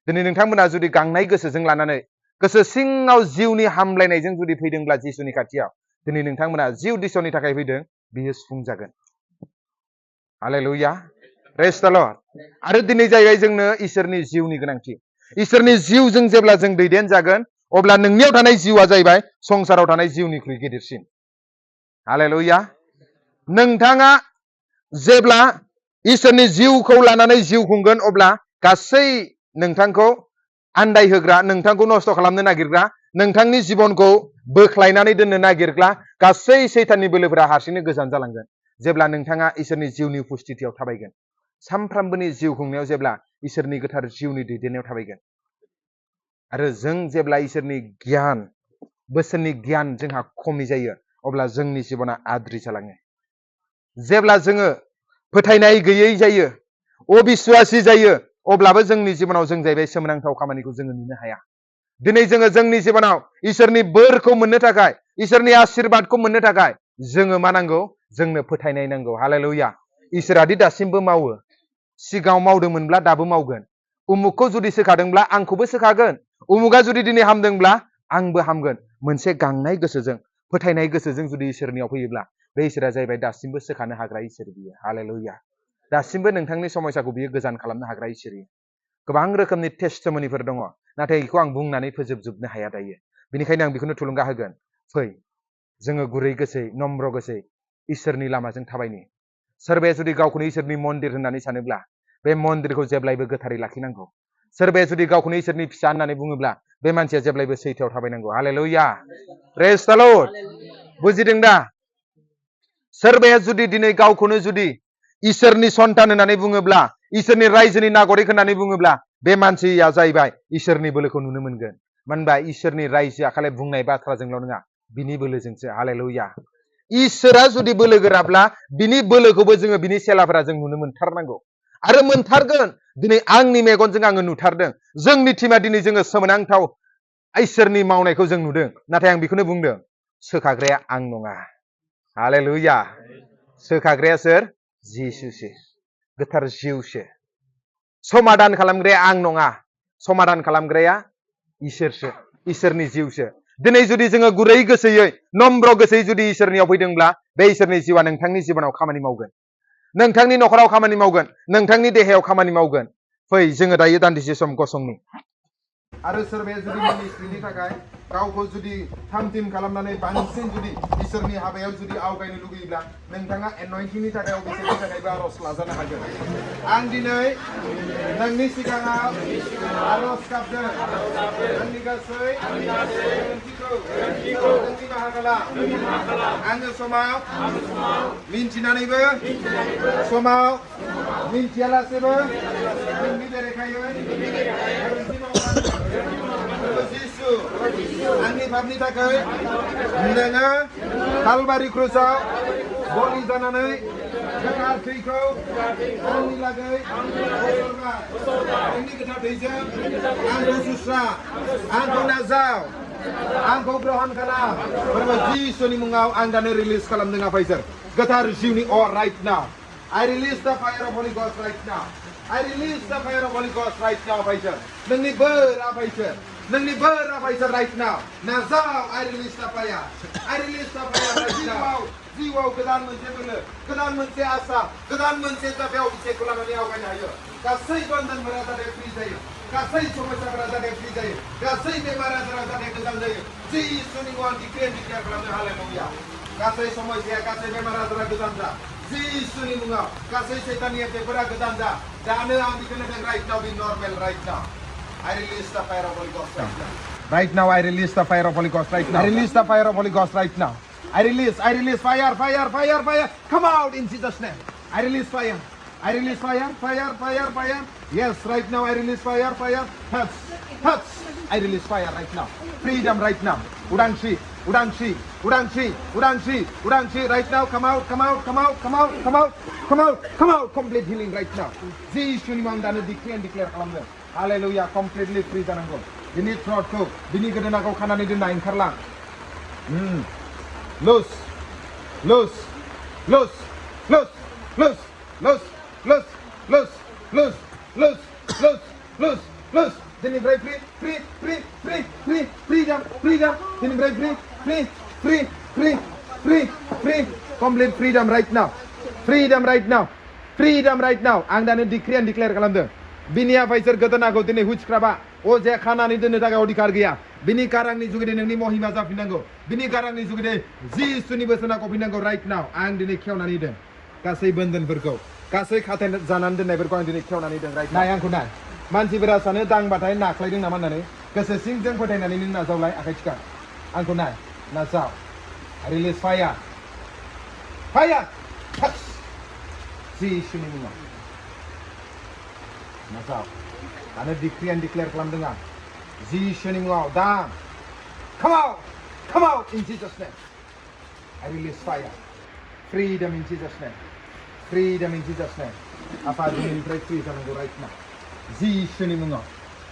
दिनै नोंथांमोना जुदि गांनाय गोसोजों लानानै गोसो सिङाव जिउनि हामलायनायजों जुदि फैदोंब्ला जिसुनि खाथियाव दिनै नोंथांमोना जिउ दिसनि थाखाय फैदों बियो सुफुंजागोन हालेलुया प्रेज द लर्ड आरो दिनै जाहैबाय जोंनो इसोरनि जिउनि गोनांथि इसोरनि जिउजों जेब्ला जों दैदेनजागोन अब्ला नोंनियाव थानाय जिउआ जाहैबाय संसाराव थानाय जिउनिख्रुइ गिदिरसिन हालेलुया नोंथाङा जेब्ला इसोरनि जिउखौ लानानै जिउ खुंगोन अब्ला गासै नोंथांखौ आन्दायहोग्रा नोंथांखौ नस्थ' खालामनो नागिरग्रा नोंथांनि जिबनखौ बोख्लायनानै दोननो नागिरग्रा गासै सैताननि बोलोफोरा हारसिंनो गोजान जालांगोन जेब्ला नोंथाङा इसोरनि जिउनि उपस्थितियाव थाबायगोन सानफ्रामबोनि जिउ खुंनायाव जेब्ला इसोरनि गोथार जिउनि दैदेननायाव थाबायगोन आरो जों जेब्ला इसोरनि गियान बोसोननि गियान जोंहा खमि जायो अब्ला जोंनि जिबना आद्रि जालाङो जेब्ला जोङो फोथायनाय गैयै जायो अबिश्वासि जायो अब्लाबो जोंनि जिबनाव जों जाहैबाय सोमोनांथाव खामानिखौ जोङो नुनो हाया दिनै जोङो जोंनि जिबनाव इसोरनि बोरखौ मोननो थाखाय इसोरनि आशीर्बादखौ मोननो थाखाय जोङो मा नांगौ जोंनो फोथायनाय नांगौ हालेलुया इसोरादि दासिमबो मावो सिगाङाव मावदोंमोनब्ला दाबो मावगोन उमुकखौ जुदि सोखादोंब्ला आंखौबो सोखागोन उमुका जुदि दिनै हामदोंब्ला आंबो हामगोन मोनसे गांनाय गोसोजों फोथायनाय गोसोजों जुदि इसोरनियाव फैयोब्ला बे इसोरा जाहैबाय दासिमबो सोखानो हाग्रा इसोर बियो हालेलुया दासिमबो नोंथांनि समस्याखौ बियो गोजान खालामनो हाग्रा इसोर गोबां रोखोमनि टेस्टिमनिफोर दङ नाथाय बेखौ आं बुंनानै फोजोबजोबनो हाया दायो बेनिखायनो आं बेखौनो थुलुंगा होगोन फै जोङो गुरै गोसोयै नम्र गोसोयै इसोरनि लामाजों थाबायनि सोरबाया जुदि गावखौनो इसोरनि मन्दिर होननानै सानोब्ला बे मन्दिरखौ जेब्लायबो गोथारै लाखिनांगौ सोरबाया जुदि गावखौनो इसोरनि फिसा होननानै बुङोब्ला बे मानसिया जेब्लायबो सैथोआव थाबायनांगौ हालेलुया प्रेज द लर्ड बुजिदों दा सोरबाया जुदि दिनै गावखौनो जुदि इसोरनि सन्तान होननानै बुङोब्ला इसोरनि रायजोनि नागरिक होननानै बुङोब्ला बे मानसिया जाहैबाय इसोरनि बोलोखौ नुनो मोनगोन मानो होनबा इसोरनि रायजोआ खालि बुंनाय बाथ्राजोंल' नङा बिनि बोलोजोंसो हालेलुया इसोरा जुदि बोलो गोराब्ला बिनि बोलोखौबो जोङो बिनि सेलाफोरा जों नुनो मोनथारनांगौ आरो मोनथारगोन दिनै आंनि मेगनजों आङो नुथारदों जोंनि टिमा दिनै जोङो सोमोनांथाव इसोरनि मावनायखौ जों नुदों नाथाय आं बेखौनो बुंदों सोखाग्राया आं नङा हालेलुया सोखाग्राया सोर जिसुसो गोथार जिउसो समादान खालामग्राया आं नङा समादान खालामग्राया इसोरसो इसोरनि जिउसो दिनै जुदि जोङो गुरै गोसोयै नम्र गोसोयै जुदि इसोरनियाव फैदोंब्ला बे इसोरनि जिउआ नोंथांनि जिबनाव खामानि मावगोन नोंथांनि न'खराव खामानि मावगोन नोंथांनि देहायाव खामानि मावगोन फै जोङो दायो दान्दिसे सम गसंनि आरो सोरबाया जुदि मिनिस्ट्रिनि थाखाय गावखौ जुदि थामथिम खालामनानै बांसिन जुदि इसोरनि हाबायाव जुदि आवगायनो लुगैयोब्ला नोंथाङा एनयन्टिंनि थाखाय बिसोरनि थाखायबो आर'ज लाजानो हागोन आं दिनै नोंनि सिगाङाव आर'ज गाबदों नोंनि गासै गोरोन्थिखौ नोंनि बाहागोला आङो समाव मिन्थिनानैबो समाव मिन्थियालासेबो नोंनि बेरेखायै गोरोन्थि मावनानै जिसु आंनि पापनि थाखाय नोङो कालबारि क्रुसाव बलि जानानै गोथार थैखौ आंनि लागै नोंनि गोथार थैजों आंखौ सुस्रा आंखौ नाजाव आंखौ ग्रहण खालाम फोरबो जिसुनि मुङाव आं दानो रिलिज खालामदों आफायसोर गोथार जिउनि अर right now I release the fire of Holy Ghost right now. I release the fire of Holy Ghost right now, Apaisar. Nangni ber Apaisar. Nangni ber Apaisar right now. Nazar, I release the fire. I release the fire right now. Jiwa kedan mounse bolo, kedan mounse asa, kedan mounse tabiau bice kulanani awgan ayo. Kasai bandan berada de free jayo. Kasai somasa berada de free jayo. Kasai bemara berada de kedan jayo. Jisu ni wan dikren dikren kulanani haleluya. Kasai somasa kasai bemara berada kedan jayo. जिसुनि मुङाव गासै सैताननि आथिंफोरा गोदान जा दानो आं बेखौनो right now be normal right now I release the fire of Holy Ghost right now I release the fire of Holy Ghost right now I release the fire of Holy Ghost right now I release fire come out in Jesus name I release fire. I release fire, fire, fire, fire. Yes, right now I release fire, fire. Touch, touch. I release fire right now. Freedom right now. Udangshi, udangshi, udangshi, udangshi, udangshi. Right now, come out, come out, come out, come out, come out, come out, come out. Complete healing right now. Jishuni mandana decree and declare kalamda. Hallelujah. Completely free janango. Bini throat ko, bini gedena ko khanani dinna inkarlang. Loose, loose, loose, loose, loose, loose. Loose, loose, loose, loose, loose, loose, loose. Then you break free, free, free, free, free, freedom, freedom. Then you break free, free, free, free, free, free. Complete freedom right now. Freedom right now. Freedom right now. Ang dana decree and declare kalamda. Binia Pfizer gatana go tene huchkraba. O je khana ni dene daga odikar gaya. Bini karang ni jugede nangni mohima za pinango. Bini karang ni jugede Jisu ni besana ko pinango right now. Ang dene kheuna ni den. Kasai bandan berkau. Kasai khaten janan दोननायफोरखौ आं दिनै खेवनानै दोन right नाय आंखौ नाय मानसिफोरा सानो दांबाथाय नाख्लायदों नामा होननानै गोसो सिंजों फोथायनानै नों नाजावलाय आखाइ थिखा आंखौ नाय नाजाव रिलिज फायार फायार टाच जिसुनि मुङाव नाजाव दानो डिक्री एन्ड डिक्लेयार खालामदों आं जिसुनि मुङाव दां come out in Jesus name I release fire freedom in Jesus name Freedom in Jesus' name. Apa dinifrai free janango right now. Jisuni mungo.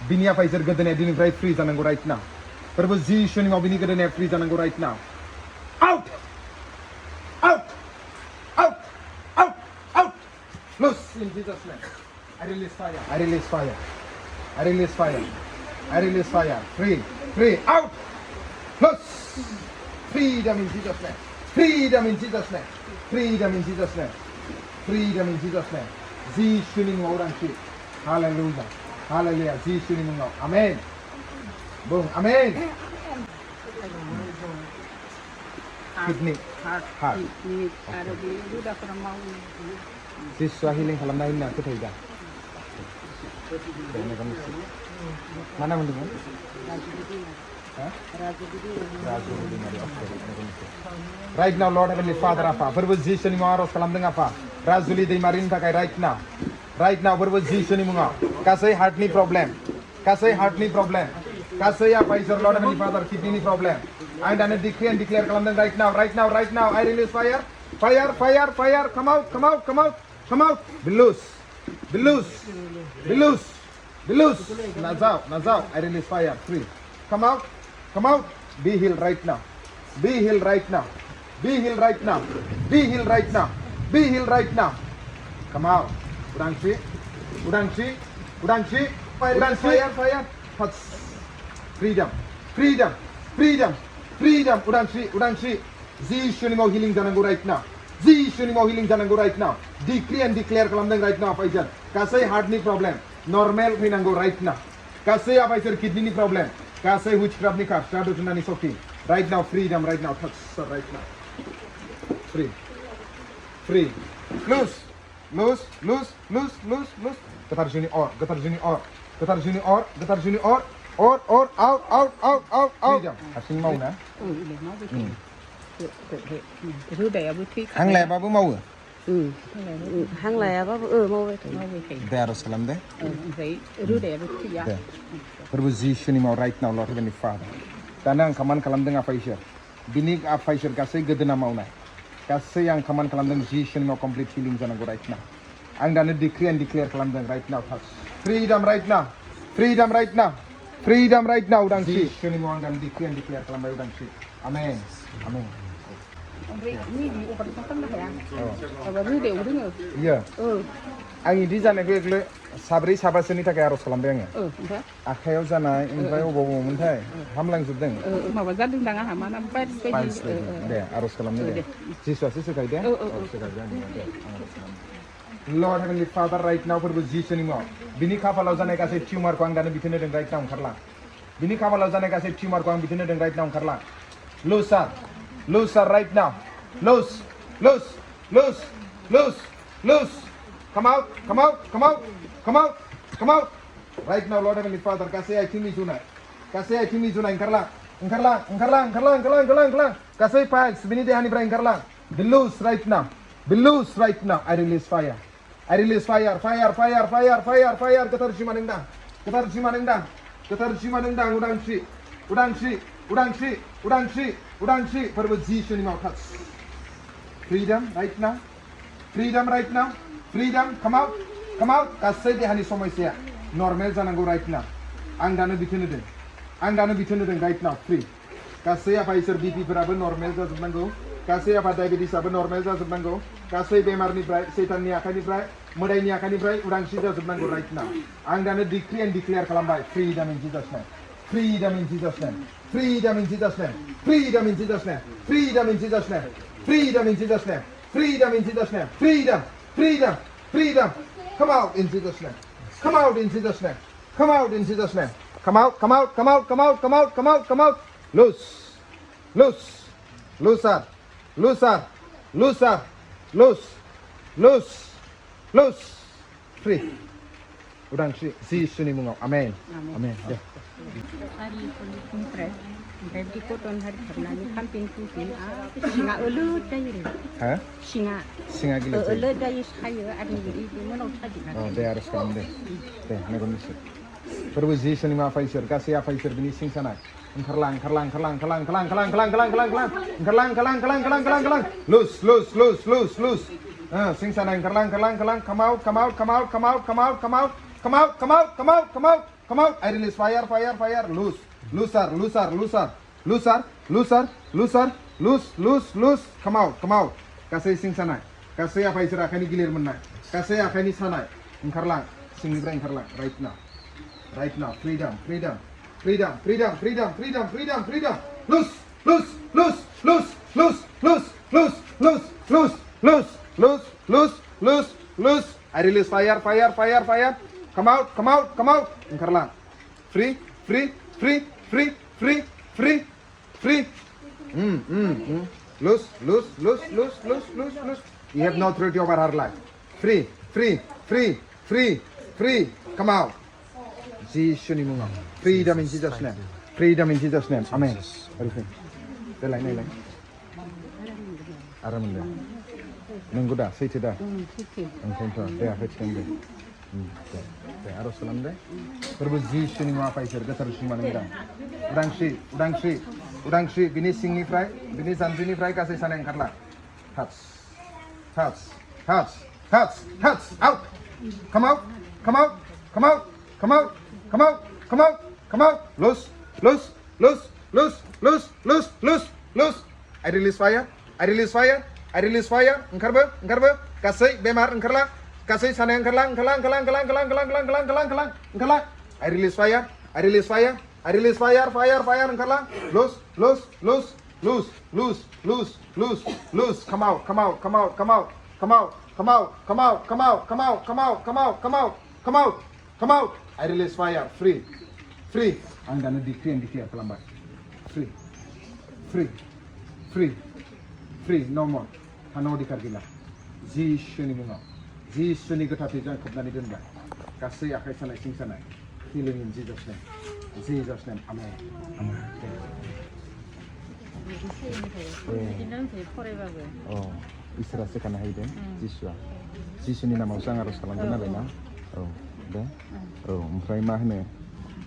Bini apa iser gadane dinifrai free janango right now. Perbu Jisuni mau bini gadane free janango right now. Out! Out! Out! Out! Out! Loose in Jesus' name. I release fire. I release fire. I release fire. I release fire. Free. Free. Out! Loose! Freedom in Jesus' name. Freedom in Jesus' name. Freedom in Jesus' name. Freedom in Jesus' name. Jisuni ngorangshi. Hallelujah. Hallelujah. Jisuni ngor. Amen. Boom. Amen. Kidney. Heart. Siswa healing खालामनाय होनना फोथायदा. Mana mendingan? Right now, Lord Heavenly Father, apa? Berbuat Yesus ni mengaros kalam dengan apa? Razuli di marin pakai right now. Right now, berbuat Yesus ni mengaw. Kasih heart ni problem. Kasih heart ni problem. Kasih apa? Isor Lord Heavenly Father, kidney ni problem. I done decree and declare kalam dengan right now, right now, right now. I release fire, fire, fire, fire. Come out, come out, come out, come out. Be loose, be loose, be loose, be loose. Nazau, nazau. I release fire, free. Come out. Come out. Be healed right now. Be healed right now. Be healed right now. Be healed right now. Be healed right now. Come out. Udangshi. Udangshi. Udangshi. Udangshi. Fire. Fire. Touch. Freedom. Freedom. Freedom. Freedom. Udangshi. Udangshi. Jisuni mau healing janango right now. Jisuni mau healing janango right now. Decree and declare kalamdeng right now. Faizal. Kasih heart ni problem. Normal pinango right now. Kasih apa itu kidney ni problem. Kasih witchcraft ni kar, start to nani soki. Right now, freedom. Right now, touch, sir. Right now, free, free, loose, loose, loose, loose, loose, loose. Getar juni or, getar juni or, getar juni or, getar juni or, out, out, out, out, out. Freedom. Asing mau na? Hang leh babu mau? Hang leh babu mau betul. Darus salam deh. Berposition mau right now Lord Heavenly Father. Tanang kaman kalam dengan Faisal. Binik a Faisal kasih gedena mau naik. Kasih yang kaman kalam dengan position mau complete healing jangan go right now. Ang dana decree and declare kalam dengan right now. Freedom right now. Freedom right now. Freedom right now. Udang si. Position mau ang dana decree and declare kalam dengan udang si. Amen. Amen. Ini di obat makan dah ya. Apa ni dia udah nggak? Iya. Ang ini jangan gue sabri sabasini tak kayak harus kalam dengan. Akhirnya jangan info bobo muntai. Hamlang sudah. Mau bazar dulu dengan hama nampak Pans deh harus kalam deh. Siswa kayak deh. Lord Heavenly Father right now for position mau. Bini kapal jangan kasih tumor ko ang dana bitene dengan right now karla. Bini kapal jangan kasih tumor ko ang bitene dengan right now karla. Loose, loose right now. Loose, loose, loose, loose, loose. Come out, come out, come out, come out, come out. Right now, Lord Heavenly Father, kasih ay timi zunai. Kasih ay timi zunai karla. Karla. Kasih files bini dehani bra karla. The loose right now. Be loose right now. I release fire. I release fire. Fire, fire, fire, fire, fire. Ketar jiwa nendang. Ketar jiwa nendang. Ketar jiwa nendang. Udang shi. Udang shi. Udang shi. Udang shi. Udang shi. Perbu Yesus ni mau touch. Freedom right now. Freedom right now. Freedom. Come out. Come out. Kasih dia hani somai saya. Normal jangan go right now. Ang dana bikin deh. Ang dana bikin deh right now. Free. Kasih apa isor BP berapa normal jangan go. Kasih apa diabetes apa normal jangan go. Kasih bemar ni berai. Setan ni akan ni berai. Modai ni akan ni berai. Udang shi jangan go right now. Ang dana decree and declare kalambai. Freedom in Jesus name. Freedom in Jesus name. Freedom in Jesus name. Freedom in Jesus name. Freedom in Jesus name. Freedom in Jesus name. Freedom in Jesus name. Freedom. Freedom. Freedom. Come out in Jesus name. Come out in Jesus name. Come out in Jesus name. Come out. Come out. Come out. Come out. Come out. Come out. Come out. Loose. Loose. Looser. Looser. Looser. Loose. Loose. Loose. Free. Udang si Yesus ni mungau. Amen. Amen. Ya. Hari kumpre. Dari koton hari karena ni kamping kumpin. Singa ulu dayri. Hah? Singa. Singa gila. Ulu dayri saya ada di mana tadi. Oh, dia harus kamu deh. Deh, negosiasi. Perbu Yesus ni mau Pfizer. Kasih apa Pfizer bini sing sana. Kerlang. Loose. Sing sana kerlang. Come out. Come out. I release fire. Loose. Loose. Come out. Kasih sing sana. Kasih apa Pfizer akan gilir menai. Kasih akan ni sana. Kerlang. Sing ni berang kerlang. Right now. Freedom. Loose. I release fire. Come out. Kerlang. Free. Loose. You have no authority over her life. Free. Come out. Yesus ni mungau. Freedom in Jesus name. Amen. Everything. Lain. Aram dah. Nunggu dah. Seitu dah. Engkau dah. Hecting dah. Aros salam dah. Perbu Yesus ni mungau Pfizer. Ketar semua nenggang. Udang shi. Bini sing ni fry. Bini zanzi ni fry. Kasih sana yang karla. Touch. Out. Come out. Loose. I release fire. Engkarbe. Kasih bemar engkarla. Kasih sana engkarlang. I release fire. Fire engkarlang. Loose. Come out. I release fire. Free. I'm gonna decree and declare pelambat. Free. No more. Hano dikargila. Yesus ni mungau. Yesus ni ketati jangan kubnani dengar. Kasih akai sana sing sana. Healing in Jesus name. Amen. Oh, Isra sekana haiden. Yesus ni nama usang harus kalang benar na. Oh, dah. Oh, omprai mah ne.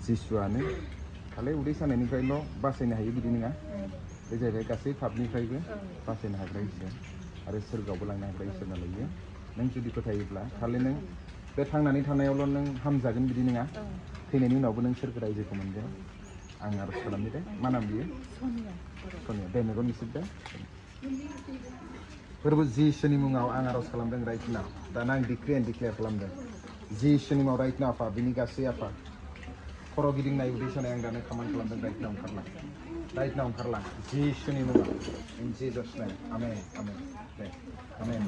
Yesusane. Kalau udah sana ni kai lo bahasa ni hayu begini ngah. Jadi kasih public kai ke bahasa ni hayu sih. Ada surga bulan ni hayu sih nalai. Neng jadi kota ibu lah. Kalau neng betang nani tanah yang lo neng hamzagan begini ngah. Kini ni nabu neng surga aja komandan. Anggar salam ni deh. Mana dia? Sonia. Deh megon misib deh. Perbu Yesus ni mungau anggar salam deng right now. Danang decree and declare salam deng. Yesus ni mau right now apa? Bini kasih apa? Koro giding na udah sana yang dana kaman kelam dan right now karla. Yesus ni mungau. In Jesus name. Amen. Amen.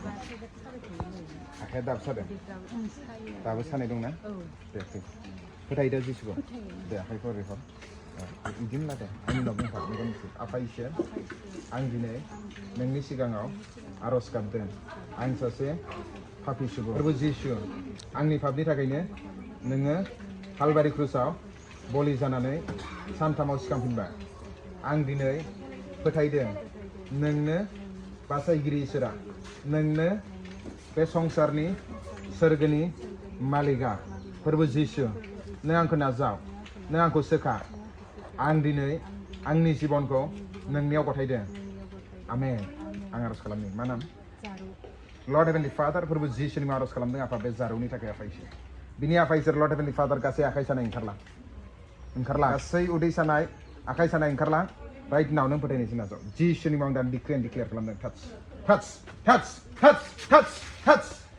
Akhir dah besar deh. Dah besar ni dong na? Deh. Kita ida Yesus ko. Deh. Akhir kau refer. Izin lah deh. Ini nabung pak. Megon sih. Apa isya? Anggine. Nengni sigangau. Aros kabden. Ang sase. Papi subuh. Perbu Yesus. Angni pabni tagayne. Nenge. Halbari krusau. Boli janane. Santamau sikampinba. Ang dinai. Pethaideng. Nengne. बासायगिरि इसोरा नोंनो बे संसारनि सोरगोनि मालिका फोरबो जिसु नों आंखौ नाजाव नों आंखौ सोखा आं दिनै आंनि जिबनखौ नोंनियाव गथायदों आमेन आं आरज खालामनि मा नाम लर्ड हेभेनलि फादार फोरबो जिसुनि मुङाव आरज खालामदों आफा बे जारौनि थाखाय आफा इसोर बिनि आफा इसोर लर्ड हेभेनलि फादार गासै आखाइ सानाय ओंखारला गासै उदै सानाय आखाइ सानाय ओंखारला राइट नाव नों फोथायनायसो नाजाव जिसुनि मुङाव दान डिक्लेयार खालामदों touch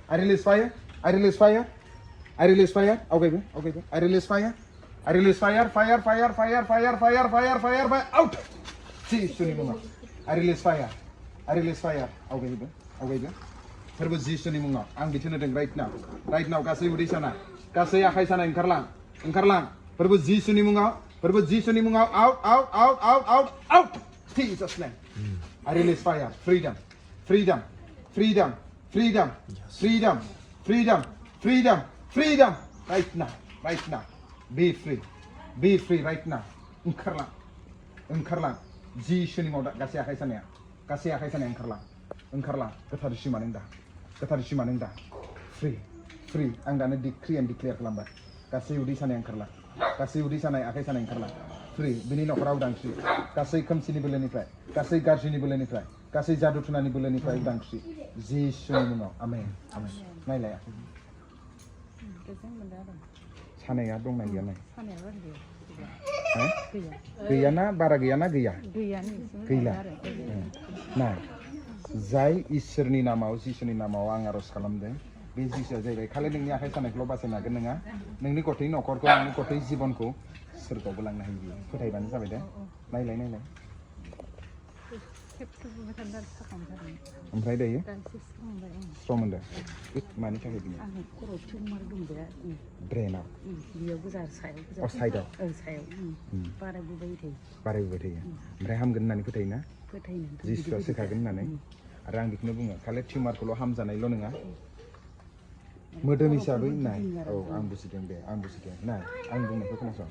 I release fire आवगायबो I release fire out जिसुनि मुङाव I release fire आवगायबो फोरबो जिसुनि मुङाव आं बिथोन होदों राइट नाव गासै उदै सानाय गासै आखाइ सानाय ओंखारलां फोरबो जिसुनि मुङाव out Jesus name I release fire freedom right now be free right now ओंखारलां जिसुनि मुङाव गासै आखाइ सानाया ओंखारलां गोथार सिमा नों दा फ्रि आं दानो डिक्रि एन्ड डिक्लेयार खालामबाय गासै उदै सानाय ओंखारलां गासै उदै सानाय आखाइ सानाय ओंखारलां फ्रि बिनि नखराव उदांस्रि गासै खोमसिनि बोलोनिफ्राय गासै गाज्रिनि बोलोनिफ्राय गासै जादु थुनानि बोलोनिफ्राय उदांस्रि जिसुनि मुङाव आमेन नायलाय सानाया दंना गैया नाय गैयाना बारा गैयाना गैया गैला नाय जाय इसोरनि नामाव जिसुनि नामाव आं आरज खालामदों बे जिसुआ जाहैबाय खालि नोंनि आखाइ सानायखौल' बासायनो हागोन नोङा नोंनि गथ'नि न'खरखौ नोंनि गथ'नि जिबनखौ सोरगोआवबो लांनो हायो बियो फोथायबानो जाबाय दे नायलाय ओमफ्राय दायो स्ट्रं मोनदों मानि थाखाय बियो ब्रेनाव साइडआव बारायबोबाय थायो ओमफ्राय हामगोन होननानै फोथायोना जिसुआ सोखागोन होननानै आरो आं बेखौनो बुङो खालि टिउमारखौल' हामजानायल' नङा मोदोम हिसाबै नाय आं बुजिदों नाय आं बुंनायखौ खोनासं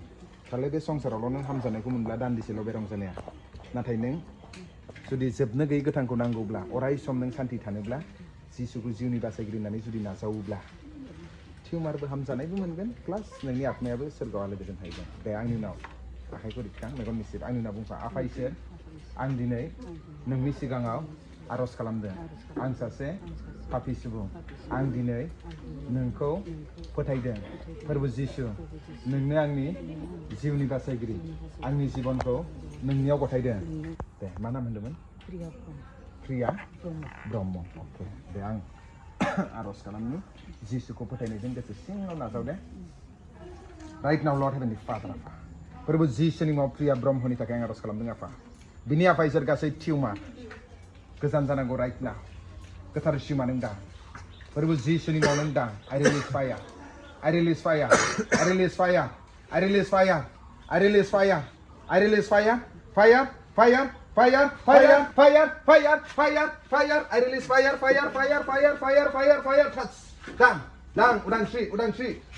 खालि बे संसारावल' नों हामजानायखौ मोनब्ला दान्दिसेल' बे रंजानाया नाथाय नों जुदि जोबनो गैयै गोथांखौ नांगौब्ला अराय सम नों सान्थि थानोब्ला जिसुखौ जिउनि बासायगिरि होननानै जुदि नाजावोब्ला टिउमारबो हामजानायबो मोनगोन प्लास नोंनि आत्मायाबो सोरगोआव आलो गोजोन थाहैगोन दे आंनि उनाव आखाइखौ दिखां मेगन मिसिर आंनि उनाव बुंफा आफा इसोर आं दिनै नोंनि सिगाङाव आरज खालामदों आं सासे पापि सुबुं आं दिनै नोंखौ फोथायदों फोरबो जिसु नोंनो आंनि जिउनि बासायगिरि आंनि जिबनखौ नोंनियाव गथायदों दे मा नाम होनदोंमोन प्रिया ब्रह्म अके दे आं आरज खालामनि जिसुखौ फोथायनायजों गोसो सिङाव नाजाव दे राइट नाउ लर्ड हेभेनलि फादार आफा फोरबो जिसुनि मुङाव प्रिया ब्रह्मनि थाखाय आं आरज खालामदों आफा बिनि आफा इसोर गासै टिउमार गोजान जानांगौ राइट नाउ गोथार सिमा नों दा फोरबो जिसुनि मुङाव नों दा I release fire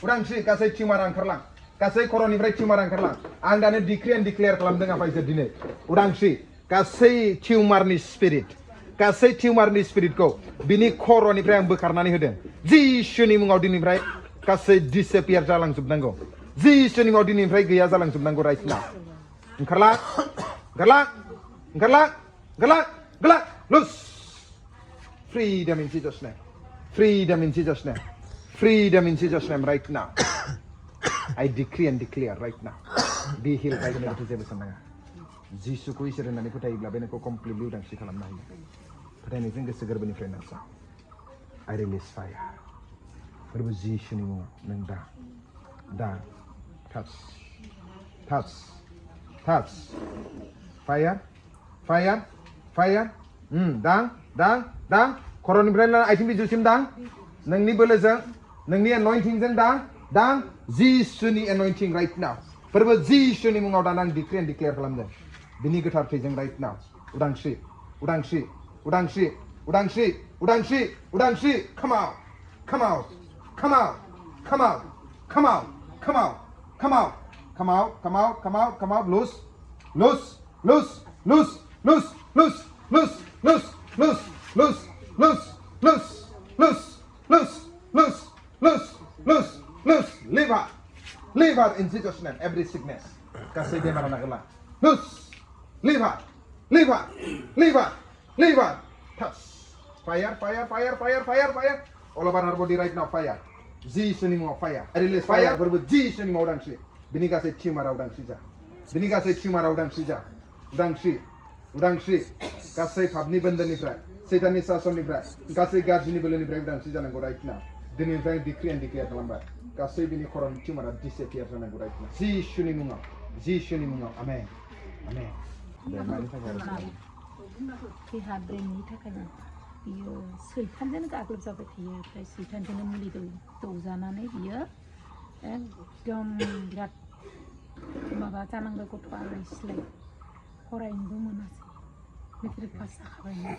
उदांस्रि गासै टिउमारा ओंखारलां गासै खर'निफ्राय टिउमारा ओंखारलां आं दानो डिक्रि एन्ड डिक्लेयार खालामदों आफा इसोर दिनै उदांस्रि गासै टिउमारनि स्पिरिटखौ बिनि खर'निफ्राय आं बोखारनानै होदों जिसुनि मुङाव दिनैनिफ्राय गासै डिसएपियार जालांजोबनांगौ जिसुनि मुङाव दिनैनिफ्राय गैया जालांजोबनांगौ राइट नाउ ओंखारलां लुज freedom in Jesus name right now I decree and declare right now be healed right now जेबो साननाङा जिसुखौ इसोर होननानै फोथायोब्ला बे नोंखौ कमप्लिटलि उदांस्रि खालामनो हायो फोथायनायजों गोसो गोरबोनिफ्राय नाजा I release fire फोरबो जिसुनि मुङाव नों दा touch fire दां खर'निफ्राय आथिं बिजुसिम दां नोंनि बोलोजों नोंनि anointingजों दां जिसुनि anointing right now फोरबो जिसुनि मुङाव दान आं डिक्रि एन्ड डिक्लेयार खालामदों बिनि गोथार थैजों right now उदांस्रि come out loose loose, loose, loose, loose, loose, loose, loose, loose, loose, loose. Leave her in Jesus' name. Every sickness. Kasih dia mana nak loose, leave her, leave her, leave her, leave her. Touch. Fire, fire, fire, fire, fire, fire. All over her body right now, fire. Jesus name of fire. I release fire. Berbuat Jesus name orang sih. Bini kasih cium arah orang sih. Bini kasih cium arah orang sih. Udang sih. Kasih pabni benda ni berat. Setan ni sason ni berat. Kasih gaji ni bela ni berat udang sih jangan go right now. Dini yang decree and declare kelambat. Kasih bini koran cium arah disappear jangan go right now. Jesus name of. Jesus name of. Amen. Amen. देहा ब्रेननि थाखायनो बियो सैथानजों गाग्लोबजाबाय थायो ओमफ्राय सैथानजोंनो मुलि दौजानानै बियो एकदम बिराद माबा जानांगौ गथ'आ आलाय-सिलाय फरायनोबो मोनासै मेट्रिक पास जाखाबायमोन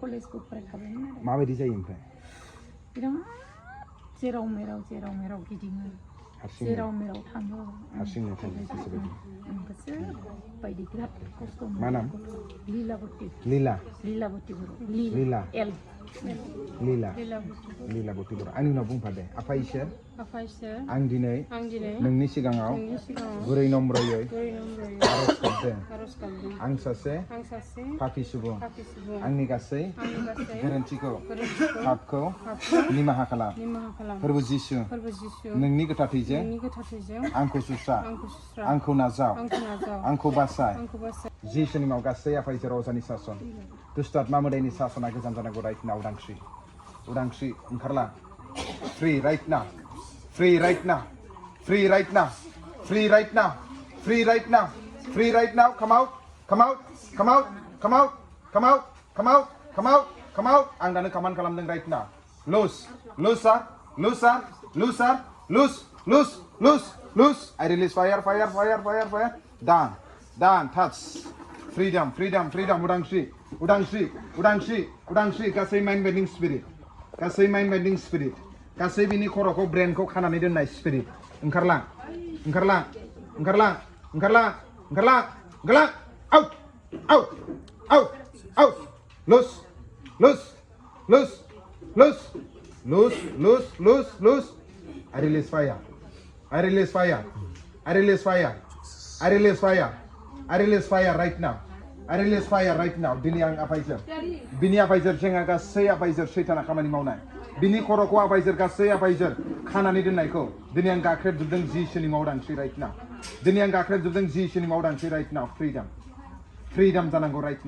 कलेजबो फरायखाबायमोन आरो माबायदि जायो ओमफ्राय बिराद जेराव मेराव गिदिङो जेराव मेराव थाङो हारसिंनो थाङो गोसो बायदि बिराद खस्थ' मोनो मा नाम लीलावती बर' लीला एल लीलावती बर' आंनि उनाव बुंफादे आफा इसोर आं दिनै नोंनि सिगाङाव गुरै नम्रयै आरज गाबदों आं सासे पापी सुबुं आंनि गासै गोरोन्थिखौ पापखौ निमाहा खालाम फोरबो जिसु नोंनि गोथार थैजों आंखौ सुस्रा आंखौ नाजाव आंखौ बासाय जिसुनि मुङाव गासै आफा इसोर अजानि सासन दुष्ट आत्मा मोदायनि सासना गोजान जानांगौ राइट नाउ उदांस्रि ओंखारला free right now Free right now. Free right now. Free right now. Free right now. Free right now. Come out. Come out. Come out. Come out. Come out. Come out. Come out. Come out. Ang dana kaman kalamdeng right now. Loose. Loose. I release fire. Down. Touch. Freedom. Udangshi. Kasih mind bending spirit. Kasih bini koroko brain ko kanani den nice spirit. Engkarlang. Out. Loose. I release fire right now. Bini ang apaiser. Bini apaiser jenga kasih apaiser setan akamani maunai. Bini koroko apaiser kasih apaiser kanani den naiko. Bini ang gakrep judeng jisuni maudangsi right now. Bini ang gakrep judeng jisuni maudangsi right now. Freedom jananggo right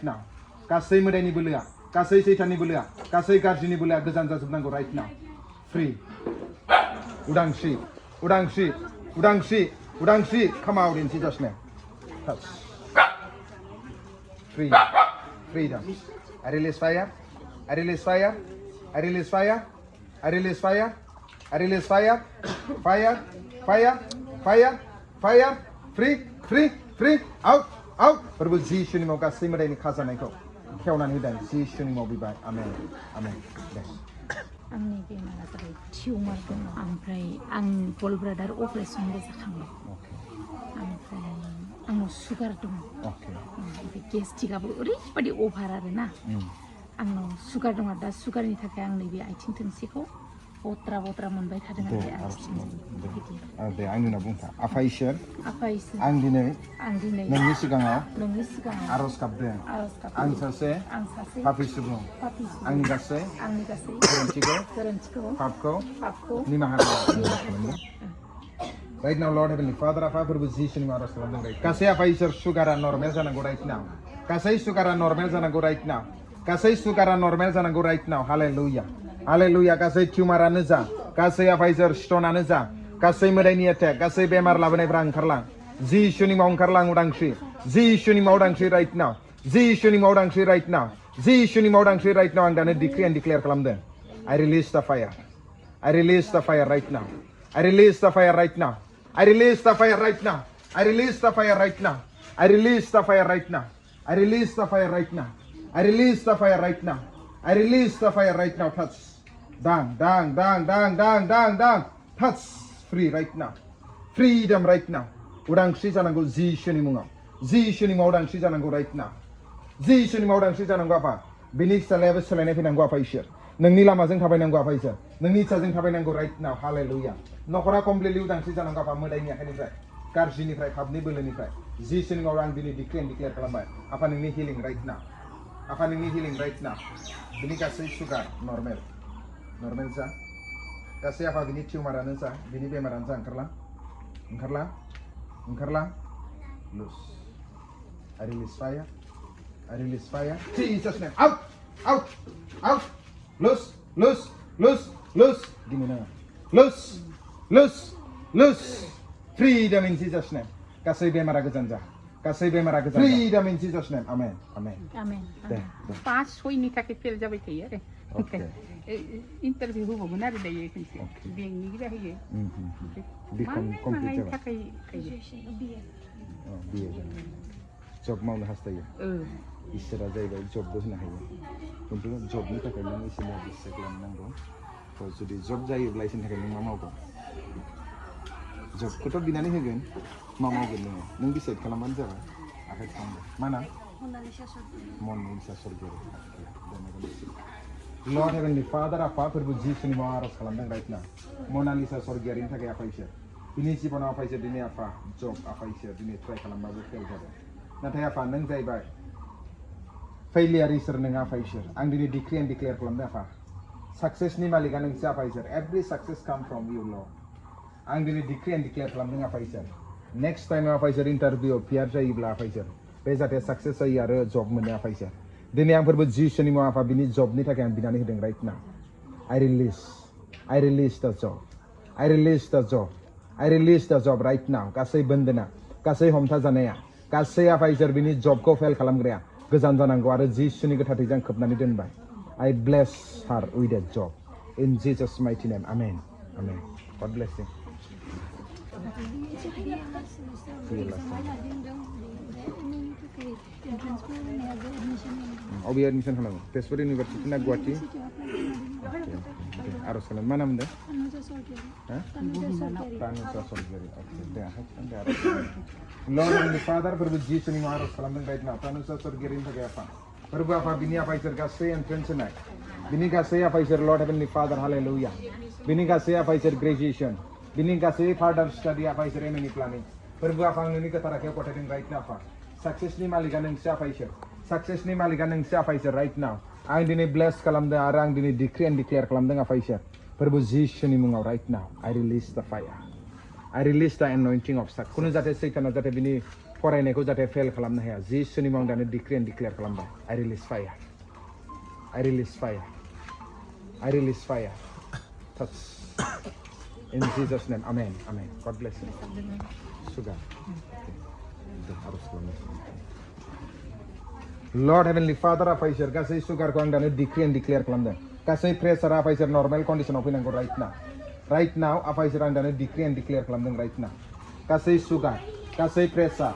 now. Kasih medeni belia. Kasih setani belia. Kasih garjini belia gejan jajubnanggo right now. Free. Udangsi. Come out in Jesus' name. Touch. Freedom. I release fire. Free. Out. Berbu Jisuni mau kasih medeni khazanai ko. Keunan hidan Jisuni mau bibai. Amen. Yes. आंनि बेमारा जाबाय tumour दङ ओमफ्राय आं गल bladder अपारेसनबो जाखांबाय ओमफ्राय आंनाव सुगार दङ ओमफ्राय गेस्ट्रिकआबो ओरैबायदि अभार आरोना आंनाव सुगार दङ दा सुगारनि थाखाय आं नैबे आथिं थोंसेखौ बत्रा मोनबाय थादों आरो दे आंनि उनाव बुंफा आफा इसोर आं दिनै नोंनि सिगाङाव आरज गाबदों आं सासे पापी सुबुं आंनि गासै गोरोन्थिखौ पापखौ निमाहा खालाम Right now, Lord Heavenly Father, Afa berbu Jisuni mau arus dalam right. Kasih apa isor sugara normal jangan right now. Kasih sugara normal jangan right now. Hallelujah. Kasih tumor za. Kasih apa isor stone za. Kasih medeni attack. Kasih bemar labanai perang kerlang. Jisuni mau kerlang udangsi. Jisuni mau udangsi right now. Anda decree and declare kelam den. I release the fire right now. I release the fire right now. Touch. Dang. Touch. Free right now. Freedom right now. Udang si jananggo Jisuni mau udang si jananggo right now. जिसुनि मावदांस्रि जानांगौ आफा बिनि फिसालायाबो सोलायनाय फैनांगौ आफा इसोर नोंनि लामाजों थाबायनांगौ आफा इसोर नोंनि इच्छाजों थाबायनांगौ राइट नाव हालेलुया नखरा कमप्लिटलि उदांस्रि जानांगौ आफा मोदायनि आखाइनिफ्राय गाज्रिनिफ्राय पापनि बोलोनिफ्राय जिसुनि मावदां आं दिनै डिक्लेयार खालामबाय आफा नोंनि हिलिं राइट नाव आफा नोंनि हिलिं राइट नाव बिनि गासै सुगार नर्मेल जा गासै आफा बिनि टिउमारानो जा बिनि बेमारानो जा ओंखारला loose I release fire Jesus name out loose gini na loose freedom in Jesus name kasih bemara gojan जा freedom in Jesus name amen दे 5-6 नि थाखाय फेल जाबाय थायो आरो इन्टारभिउ होबावगोन आरो दायो खनसे बेंकनि जाहैयो कमप्लिट थाखाय जब मावनो हास्थायो इसोरा जाहैबाय जबबो होनो हायो खिन्थु जबनि थाखाय नों इसोरनि बिसाय खालामनांगौ जुदि जब जायोब्ला इसोरनि थाखाय नों मा मावगोन जबखौथ' बिनानै होगोन मा मावगोन नों डिसाइड खालामबानो जाबाय आखाइ खालामदो मा नाम मनालिसा सरगियारि Lord Heavenly Father आफा फोरबो जिसुनि मुङाव आरज खालामदों राइट नाव मनालिसा सरगियारिनि थाखाय आफा इसोर बिनि जिबनाव आफा इसोर दिनै आफा जब आफा इसोर दिनै ट्राइ खालामबाबो फेल जाबाय नाथाय आफा नों जाहैबाय फेलियार इसोर नों आफा इसोर आं दिनै डिक्रि एन्ड डिक्लेयार खालामदों आफा सक्सेसनि मालिकआ नोंसो आफा इसोर एभ्रि सक्सेस काम फ्रम इउ लर्ड आं दिनै डिक्रि एन्ड डिक्लेयार खालामदों आफा इसोर नेक्स्ट टाइम आफा इसोर इन्टारभिउ पियार जायोब्ला आफा इसोर बे जाहाथे सक्सेस जायो आरो जब मोनो आफा इसोर दिनै आं फोरबो जिसुनि मुङाव आफा बिनि जबनि थाखाय आं बिनानै होदों राइट नाव I release the job right now गासै बन्दना गासै हमथा जानाया गासै आफा इसोर बिनि जबखौ फेल खालामग्राया गोजान जानांगौ आरो जिसुनि गोथारथिजों खोबनानै दोनबाय I bless her with a job in Jesus mighty name amen God bless you अबे एडमिशन खालामो तेजपुर इउनिभारसिटि ना गुवाहाटी आरज खालाम मा नाम होनदों तानुजा सरगियारि Lord Heavenly Father फोरबो जिसुनि मुङाव आरज खालामदों राइट नाव तानुजा सरगियारिनि थाखाय आफा फोरबो आफा बिनि आफा इसोर गासै एन्ट्रेन्स होनाय बिनि गासै आफा इसोर Lord Heavenly Father हालेलुया बिनि गासै आफा इसोर ग्रेजुएशन बिनि गासै फार्दार स्टाडि आफा इसोर एमएनि प्लानिं फोरबो आफा नोंनि गोथार आखायाव गथायदों राइट नाव आफा सक्सेसनि मालिकआ नोंसो आफा इसोर राइट नाव आं दिनै ब्लेस खालामदों आरो आं दिनै डिक्रि एन्ड डिक्लेयार खालामदों आफा इसोर फोरबो जिसुनि मुङाव राइट नाव I release the fire I release the anointing of success खुनु जाहाथे सैताना जाहाथे बिनि फरायनायखौ जाहाथे फेल खालामनो हाया जिसुनि मुङाव दानो डिक्रि एन्ड डिक्लेयार खालामबाय I release fire touch in Jesus name amen God bless you sugar Lord Heavenly Father आफा इसोर गासै सुगारखौ आं दानो डिक्रि एन्ड डिक्लेयार खालामदों गासै प्रेसार आफा इसोर नर्मेल कन्डिशनाव फैनांगौ राइट नाव आफा इसोर आं दानो डिक्रि एन्ड डिक्लेयार खालामदों राइट नाव गासै सुगार गासै प्रेसार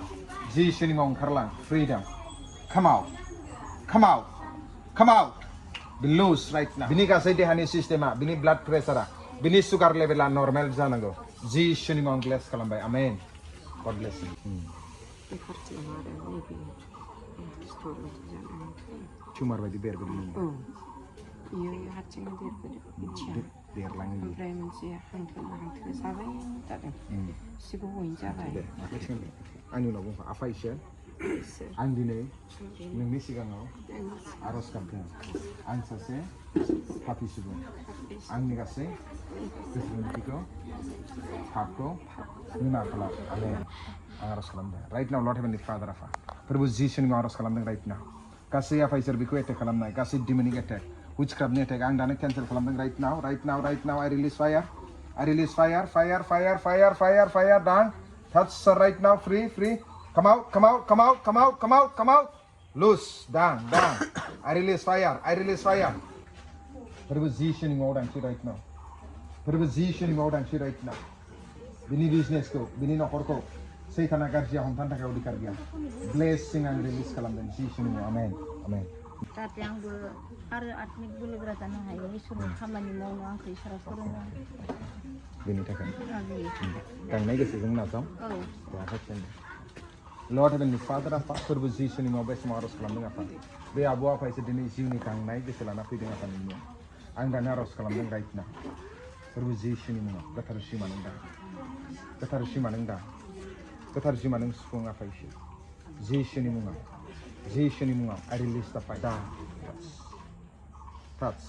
जिसुनि मुङाव ओंखारलां freedom come out be loose right now बिनि गासै देहानि सिस्टेमा बिनि ब्लाड प्रेसारा बिनि सुगार लेभेला नर्मेल जानांगौ जिसुनि मुङाव ब्लेस खालामबाय आमेन God bless you tumor बायदि बेरबोदों इयो हारसिंनो देरलाङो ओमफ्राय मोनसे हांथो जाबाय थादों सिगाङावनो जाबाय आंनि उनाव बुंफा आफा इसोर आं दिनै नोंनि सिगाङाव आरज गाबदों आं सासे पापि सुबुं आंनि गासै गोसोखांथिखौ पापखौ निमाहा खालाम आमेन आं आरज खालामदों राइट नाव लर्ड हेभेनलि फादार आफा फोरबो जिसुनि मुङाव आरज खालामदों राइट नाव गासै आफा इसोर बेखौ एटेक खालामनाय गासै डिमनिक एटेक विचक्राफ्टनि एटेक आं दानो केन्सेल खालामदों राइट नाव I release fire down touch right now free come out loose down I release fire फोरबो जिसुनि मुङाव दांसै राइट नाव बिनि बिजनेसखौ बिनि नखरखौ सैताना गाज्रिया हमथानो थाखाय अधिकार गैया ब्लेसिं आं रिलिज खालामदों जिसुनि मुङाव आमेन जाहाथे आंबो आरो आत्मिक बोलोगोरा जानो हायो इसोरनि खामानि मावनो आंखौ इसोरा फोरोङो बेनि थाखाय गांनाय गोसोजों नाजाव Lord Heavenly Father apa फोरबो जिसुनि मुङाव बे समाव आरज खालामदों आफा बे आबौ आफा इसोर दिनै जिउनि गांनाय गोसो लाना फैदों आफा नोंनियाव आं दानो आरज खालामदों राइट ना फोरबो जिसुनि मुङाव गोथार सिमा नों दा गोथार सिमा नों दा गोथार सिमा नों सुफुं आफा इसोर जिसुनि मुङाव I release the fire da touch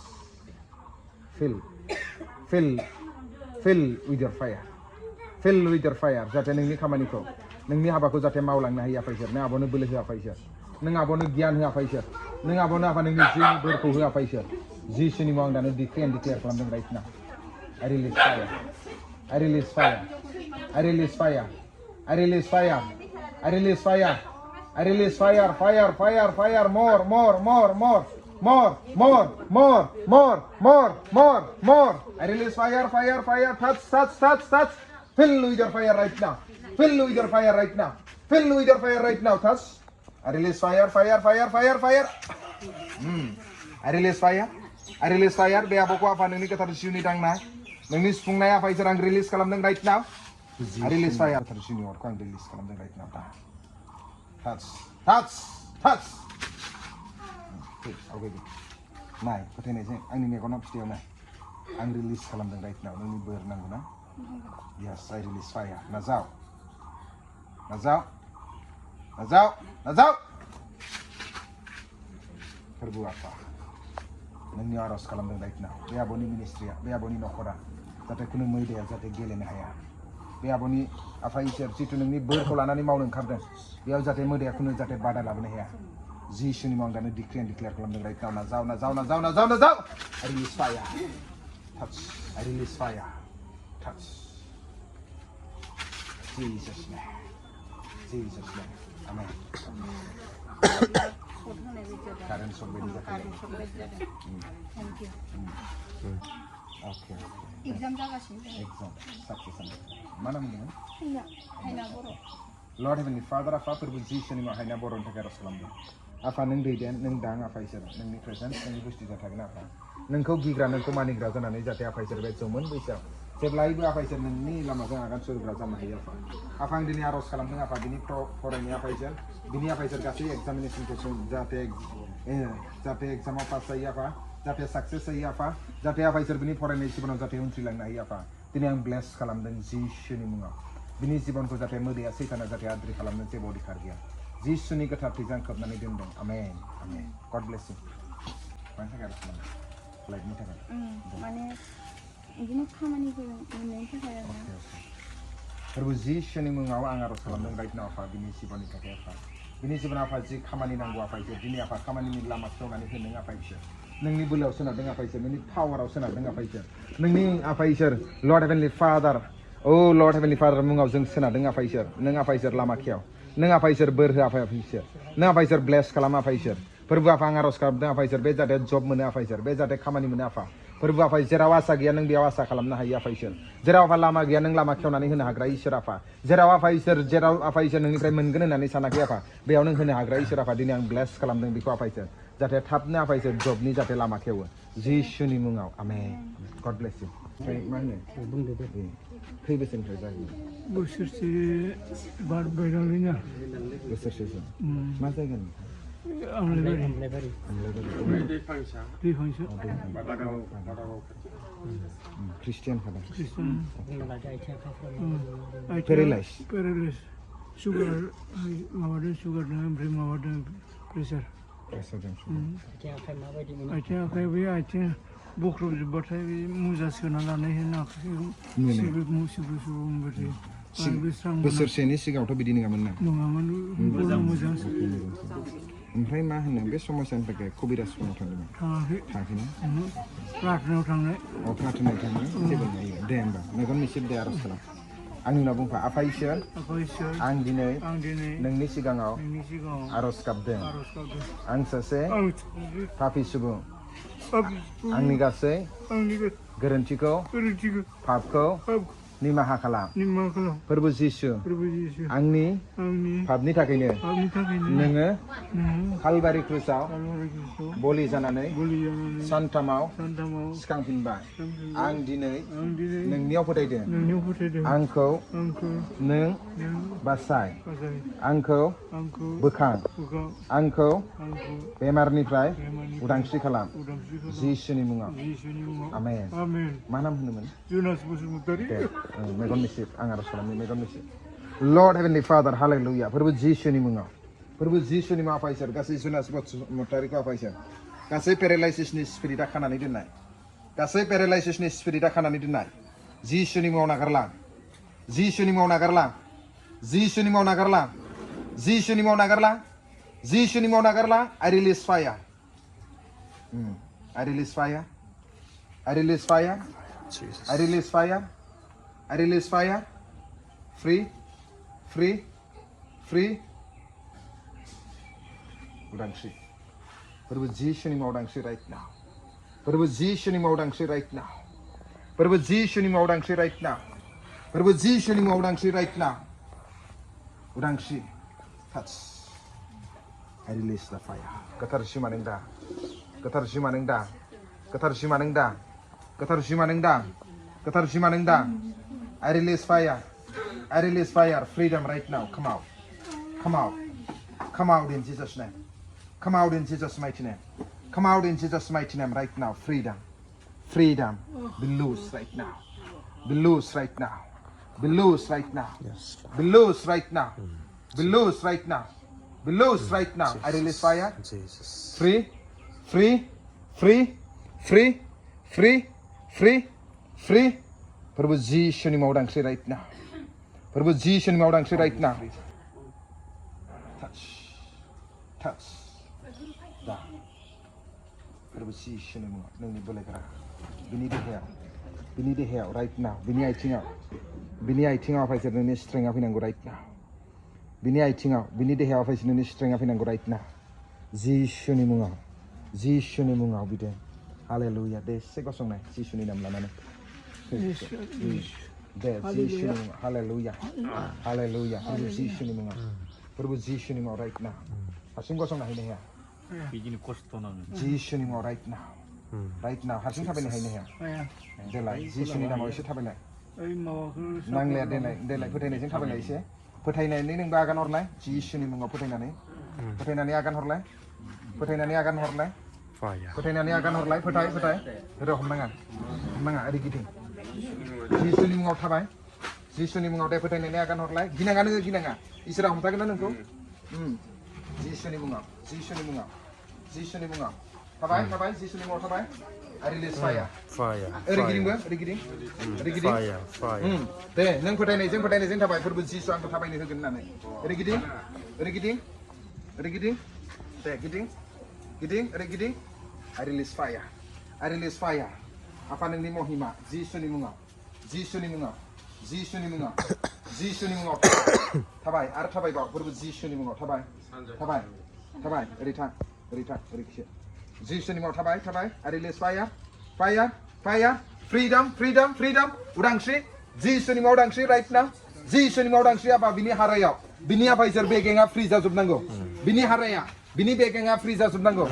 fill with your fire जाहाथे नोंनि खामानिखौ नोंनि हाबाखौ जाहाथे मावलांनो हायो आफा इसोर नों आबनो बोलो हो आफा इसोर नों आबनो गियान हो आफा इसोर नों आबनो आफा नोंनि जिउनि बोरखौ हो आफा इसोर जिसुनि मुङाव आं दानो डिक्लेयार खालामदों राइट ना I release fire more I release fire touch fill with your fire right now touch I release fire I release fire बे आबौखौ आफा नोंनि गोथार जिउनि दांनाय नोंनि सुफुंनाय आफा इसोर आं रिलिज खालामदों right now I release fire गोथार जिउनि अरखौ आं रिलिज खालामदों right now touch आवगायदो नाय फोथायनायजों आंनि मेगनाव फिथायाव नाय आं रिलिज खालामदों राइट नाव नोंनि बोर नांगौ ना yes I release fire नाजाव फोरबो आफा नोंनि आरज खालामदों राइट नाव बे आबौनि मिनिस्ट्रिया बे आबौनि नखरा जाहाथे खुनु मैदाया जाहाथे गेलेनो हाया बे आबौनि आफा इसोर जितु नोंनि बोरखौ लानानै मावनो ओंखारदों बेयाव जाहाथे मैदाया खुनु जाहाथे बादा लाबोनो हाया जिसुनि मुङाव दानो डिक्लेयार खालामदों राइट नाव नाजाव I release fire touch Jesus name amen Karen sobbedi Thank you. okay Exam जागासिनो success mana mendingan हायना बर' Lord Heavenly Father afa फोरबो जिसुनि मुङाव हायना बर'नि थाखाय आरज खालामदों आफा नों दैदेन नों दां आफा इसोर नोंनि प्रेजेन्स नोंनि बुस्थु जाथागोन आफा नोंखौ गिग्रा नोंखौ मानिग्रा जानानै जाहाथे आफा इसोर बे जौमोन बैसोआव जेब्लायबो आफा इसोर नोंनि लामाजों आगान सुरग्रा जानो हायो आफा आं दिनै आरज खालामदों आफा बिनि फरायनाय आफा इसोर गासै एग्जामिनेसनखौ जाहाथे एग्जामाव पास जायो आफा जाहाथे साक्सेस जायो आफा जाहाथे आफा इसोर बिनि फरायनाय जिबनाव जाहाथे उनथ्रिलांनो हायो आफा दिनै आं ब्लेस खालामदों जिसुनि मुङाव बिनि जिबनखौ जाहाथे मोदैया सैताना जाहाथे आद्रि खालामनो जेबो अधिकार गैया जिसुनि गोथार थैजों खोबनानै दोनदों आमेन गड ब्लेस इउ मानि थाखाय आरज खालामदों लाइफनि थाखाय माने बिदिनो खामानिखौ मोननायनि थाखाय फोरबो जिसुनि मुङाव आं आरज खालामदों राइट नाव आफा बिनि जिबननि थाखाय आफा बिनि जिबन आफा जि खामानि नांगौ आफा इसोर दिनै आफा खामानिनि लामा खेवनानै होदों आफा इसोर नोंनि बोलोआव सोनारदों आफा इसोर नोंनि पावाराव सोनारदों आफा इसोर नोंनि आफा इसोर लर्ड हेभेनलि फादार लर्ड हेभेनलि फादार मुङाव जों सोनारदों आफा इसोर नों आफा इसोर लामा खेव नों आफा इसोर बोर हो आफा इसोर नों आफा इसोर ब्लेस खालाम आफा इसोर फोरबो आफा आं आरज खालामदों आफा इसोर बे जाहाथे जब मोनो आफा इसोर बे जाहाथे खामानि मोनो आफा फोरबो आफा जेराव आसा गैया नों बेयाव आसा खालामनो हायो आफा इसोर जेराव आफा लामा गैया नों लामा खेवनानै होनो हाग्रा इसोर आफा जेराव आफा इसोर नोंनिफ्राय मोनगोन होननानै सानाखै आफा बेयाव नों होनो हाग्रा इसोर आफा दिनै आं ब्लेस खालामदों बेखौ आफा इसोर जाहाथे थाबनो आफा इसोर जबनि जाहाथे लामा खेवो जिसुनि मुङाव आमेन गड ब्लेस इउ मा होनो बुंदो दे खै बोसोरनिफ्राय जायो बोसोरसे बारबायदांलैना बोसोरसेसो मा जायगानि आमलायबारि दै फांसा ख्रिस्टियान खादा पेरेलाइस सुगार माबादों सुगारदों ओमफ्राय माबादों प्रेसार आथिं आखाइ बे आथिं बख्रबजोब्बाथाय बे मुजा सोना लानाय बोसोरसेनि सिगाङावथ' बिदि नङामोन ना नङामोन मोजां ओमफ्राय मा होनो बे समस्यानि थाखाय कबिराजफोराव थांदोंमोन थाङाखैना प्रार्थनायाव थांनाय प्रार्थनायाव थांनाय जेबो नङा दे होमबा मेगन मिसिब दे आरज खालाम आंनि उनाव बुंफा आफा इसोर आं दिनै नोंनि सिगाङाव आरज गाबदों आं सासे पापि सुबुं आंनि गासै गोरोन्थिखौ पापखौ nimaha kalam Nima kalam. Prabhu Jisu Prabhu Yesus. angni Angni. babni थाखायनो Kami tak ini. नोङो Nung. Kalvari Krusआव Kalori Kristo. boli जानानै Boli yang ini. सानथामाव Santa mau. सिखांफिनबाय Sampai. आं दिनै Ang diri. नोंनियाव फोथायदों Nung putih deh. आंखौ Angku. नों Yang बासाय pasai. आंखौ Angku. बोखां Buka. आंखौ Angku. बेमारनिफ्राय Memani. उदांस्रि खालाम Udang sih kalam. जिसुनि मुङाव Yesus ni mau. Amen. Amen. मा नाम होनोमोन Jonas Bosumutari. दे मेगन मिसिर आं आरज खालामनि मेगन Misir Lord Heavenly Father Hallelujah फोरबो जिसुनि मुङाव फोरबो जिसुनि मुङाव आफा इसोर गासै जुनास बसुमतारिखौ आफा इसोर गासै पेरालाइसिसनि स्पिरिटआ खानानै दोननाय गासै पेरालाइसिसनि स्पिरिटआ खानानै दोननाय जिसुनि मुङाव नागारलां जिसुनि मुङाव नागारलां जिसुनि मुङाव नागारलां जिसुनि मुङाव नागारलां जिसुनि मुङाव नागारलां I release fire I release fire I release fire I release fire I release fire free free free उदांस्रि फोरबो जिसुनि मावदांस्रि right now फोरबो जिसुनि मावदांस्रि right now फोरबो जिसुनि मावदांस्रि right now फोरबो जिसुनि मावदांस्रि right now उदांस्रि touch I release the fire गोथारसिमा नों दा गोथारसिमा नों दा गोथारसिमा नों दा गोथारसिमा नों दा गोथारसिमा नों दा I release fire I release fire freedom right now come out come out come out in Jesus name come out in Jesus mighty name come out in Jesus mighty name right now freedom freedom be loose right now be loose right now be loose right now be loose right now be loose right now be loose right now I release fire free free free free free free free फोरबो जिसुनि मावदांस्रि right now फोरबो जिसुनि मावदांस्रि right now touch touch दा फोरबो जिसुनि मुङाव नोंनि बोलोगोरा बिनि देहायाव right now बिनि आथिङाव आफायसोर नोंनि स्ट्रेंआ फैनांगौ right now बिनि आथिङाव बिनि देहायाव आफायसोर नोंनि स्ट्रेंआ फैनांगौ right now जिसुनि मुङाव बिदों हालेलुया दे एसे गसंनाय जिसुनि नाम लानानै दे जिसुनि मुङाव हालेलुया हालेलुया फोरबो जिसुनि मुङाव right now हारसिं गसंना हैनो हाया Begini kosto nang. जिसुनि मुङाव right now हारसिं थाबायनो हायनो हाया देलाय जिसुनि नामाव एसे थाबायनाय Ay mawakil. नांलाया देलाय फोथायनायजों थाबायनाय एसे फोथायनानै नोंबो आगान हरलाय जिसुनि मुङाव फोथायनानै आगान हरलाय फोथायनानै आगान हरलाय फोथाय र हमनाङा ओरै गिदिं जिसुनि मुङाव थाबाय जिसुनि मुङाव दे फोथायनानै आगान हरलाय गिनाङा इसोरा हमथागोन ना नोंखौ जिसुनि मुङाव थाबाय जिसुनि मुङाव थाबाय I release fire ओरै गिदिं दे नों फोथायनायजों थाबाय फोरबो जिसु आंखौ थाबायनो होगोन होननानै ओरै गिदिं दे गिदिं ओरै गिदिं I release fire आफा नोंनि महिमा जिसुनि मुङाव थाबाय आरो थाबायबाव फोरबो जिसुनि मुङाव थाबाय ओरै थां खिसे जिसुनि मुङाव थाबाय I release fire freedom उदांस्रि जिसुनि मुङाव उदांस्रि right now जिसुनि मुङाव उदांस्रि आफा बिनि हारायाव बिनि आफा इसोर बेगेङा फ्रि जाजोबनांगौ बिनि हाराया बिनि बेगेङा फ्रि जाजोबनांगौ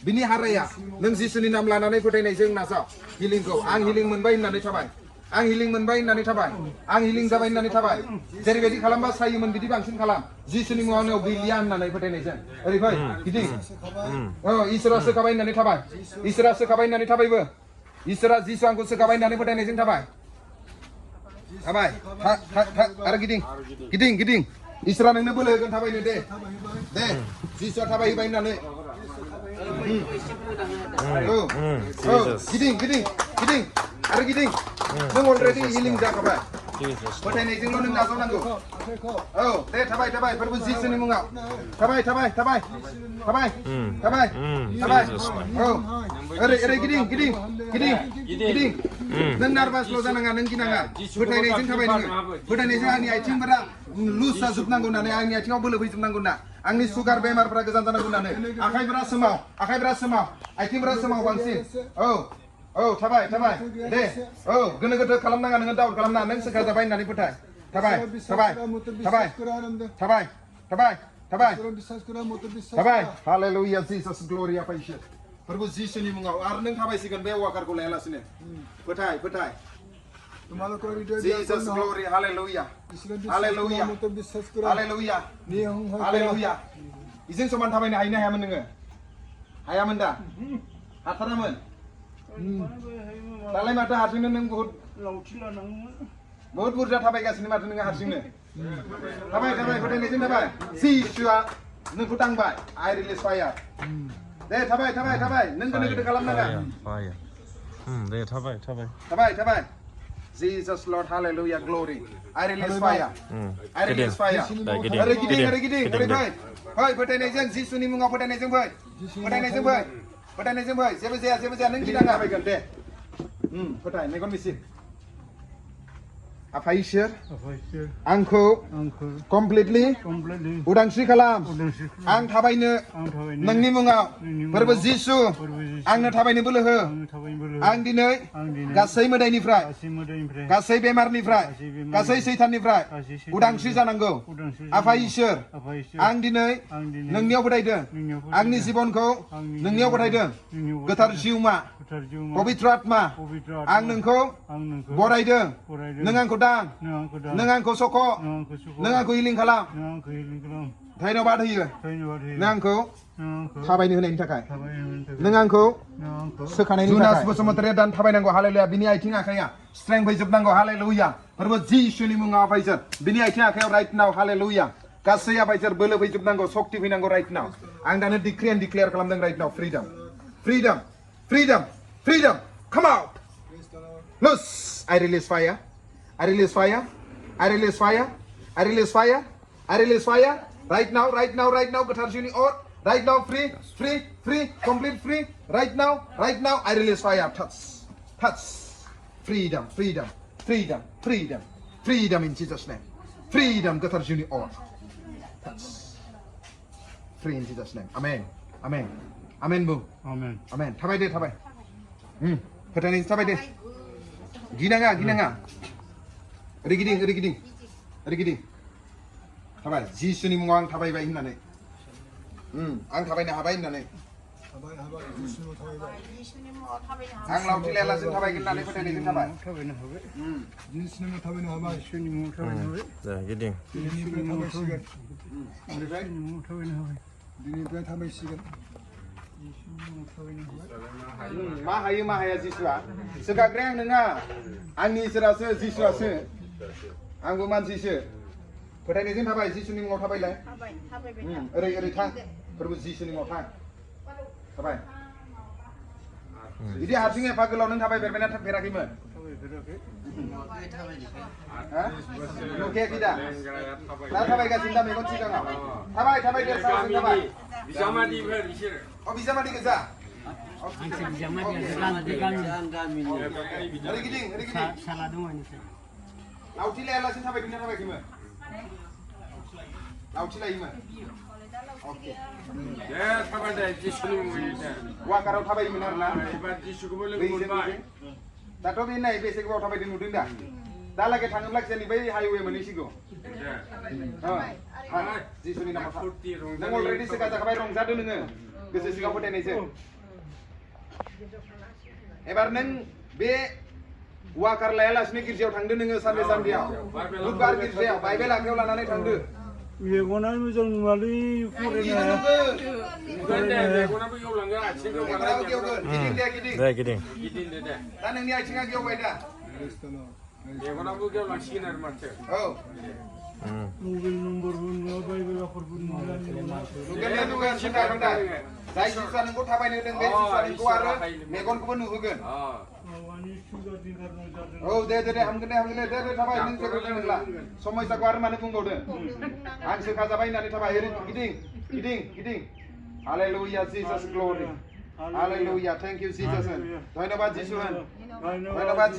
बिनि हाराया नों जिसुनि नाम लानानै फोथायनायजों नाजाव हिलिंखौ आं हिलिं मोनबाय होननानै थाबाय आं हिलिं जाबाय होननानै थाबाय जेरैबायदि खालामबा सायोमोन बिदि बांसिन खालाम जिसुनि मुङाव गैलिया होननानै फोथायनायजों ओरै फै गिदिं इसोरा सोखाबाय होननानै थाबायबो इसोरा जिसु आंखौ सोखाबाय होननानै फोथायनायजों थाबाय आरो गिदिं इसोरा नोंनो बोलो होगोन थाबायनो दे जिसुआ थाबायहोबाय होननानै गिदिं नों अलरेडि हिलिं जाखाबाय फोथायनायजोंल' नों नाजावनांगौ दे थाबाय फोरबो जिसुनि मुङाव थाबाय ओरै गिदिं नों नार्भासल' जानाङा नों गिनाङा फोथायनायजों थाबाय नोङो फोथायनायजों आंनि आथिंफोरा लुज जाजोबनांगौ होननानै आंनि आथिङाव बोलो फैजोबनांगौ होनना आंनि सुगार बेमारफ्रा गोजान जानांगौ होननानै आखाइफोरा सोमाव आथिंफोरा सोमाव बांसिन Oh, tabai. De. Oh, guna gede kalamna ngan daud kalamna nang seka jabai nani putai. Tabai. Tabai. Hallelujah, Jesus, glory apa isya. Perbu Jesus ni mungau. Arneng tabai sikan be wakar ko lela sini. Putai. Jesus, glory, hallelujah. Hallelujah. Izin soman tabai ni aina hayaman nenge. Hayaman dah. Hataraman. Dalai mata harsingnya neng बहुत बुरजा थाबाय गासिनो माथो नोङो हारसिंनो थाबाय फोथायनायजों थाबाय जिसुआ नोंखौ दांबाय I release fire दे थाबाय नों गोनो गोथो खालामनाङा दे थाबाय Jesus Lord hallelujah glory I release fire ओरै गिदिं ओरै फै फोथायनायजों जिसुनि मुङाव फोथायनायजों फै जेबो जाया नों गिनाङा फैगोन दे फोथाय मेगन मिसिक आफा इसोर आंखौ कमप्लिटलि उदांस्रि खालाम आं थाबायनो नोंनि मुङाव फोरबो जिसु आंनो थाबायनो बोलो हो आं दिनै गासै मोदायनिफ्राय गासै बेमारनिफ्राय गासै सैताननिफ्राय उदांस्रि जानांगौ आफा इसोर आं दिनै नोंनियाव फोथायदों आंनि जिबनखौ नोंनियाव फोथायदों गोथार जिउमा पबित्र आत्मा आं नोंखौ बरायदों नों आंखौ दां नों आंखौ सख' नों आंखौ हिलिं खालाम धन्यबाद होयो नों आंखौ थाबायनो होनायनि थाखाय नों आंखौ सोखानायनि थाखाय जुनास बसुमतारिया दान थाबायनांगौ हालेलुया बिनि आथिं आखाइया स्ट्रेंथ फैजोबनांगौ हालेलुया फोरबो जिसुनि मुङाव आफाइसोर बिनि आथिं आखाइयाव राइट नाव हालेलुया गासै आफाइसोर बोलो फैजोबनांगौ शक्ति फैनांगौ राइट नाव आं दानो डिक्री एन्ड डिक्लेयार खालामदों राइट नाव freedom come out loose I release fire right now gothar jiuनि or right now free complete free right now I release fire touch freedom in Jesus name freedom gothar jiuनि or touch free in Jesus name amen bu amen थाबाय दे फोथायनाय थाबाय दे गिनाङा ओरै गिदिं थाबाय जिसुनि मुङाव आं थाबायबाय होननानै आं थाबायनो हाबाय होननानै आं लावथि लायालासिनो थाबायगोन होननानै फोथायनायजों थाबाय जिसुनि मुङाव थाबायनो हाबाय दे गिदिं दिनैनिफ्राय थाबायसिगोन मा हाया जिसुआ सोगाग्राया आं नङा आंनि इसोरासो जिसुआसो आंबो मानसिसो फोथायनायजों थाबाय जिसुनि मुङाव थाबायलाय ओरै थां फोरबो जिसुनि मुङाव थां थाबाय बिदि हारसिं एफा गोलाव नों थाबायफेरबायना थाफेराखैमोन नुखायाखै दा थाबायगासिनो दा मेगन सिगाङाव थाबाय दे सावजों थाबाय बिजामादै गोजा ओरै गिदिं लावथि लायालासिनो थाबायदोंना थाबायाखैमोन लावथि लायोमोन वाकाराव थाबायोमोन आरोना दाथ' बे नाय बेसे गोबाव थाबायदों नुदों दा दालागै थाङोब्ला जोंनि बै हाइवे मोनहैसिगौ जिसुनि नामाव नों अलरेडि सिगां जाखाबाय रंजादों नोङो गोसो सिगाव फोथायनायजों एबार नों बे वाकार लायालासिनो गिर्जायाव थांदो नोङो सानदेयाव बुधबार गिर्जायाव बाइबेल आखायाव लानानै थांदो मेगना मोजां नुवालै गिदिं दा नोंनि आथिङा गेवबाय दा मेगनाबो गेवलांसिगोन आरो माथो मबाइल नम्बरबो नुवा बाइबेल आखरबो नुवा नुगोन सिन्था खालामदा जाय जिसुआ नोंखौ थाबायनो होदों बे जिसुआ नोंखौ आरो मेगनखौबो नुहोगोन औ दे हामगोन दे थाबाय नों जेबो नंला समयसाखौ आरो मानो बुंबावदों आं सोखाजाबाय होननानै थाबाय ओरै गिदिं hallelujah Jesus Glory hallelujah thank you Jesus धन्यबाद जिसु धन्यबाद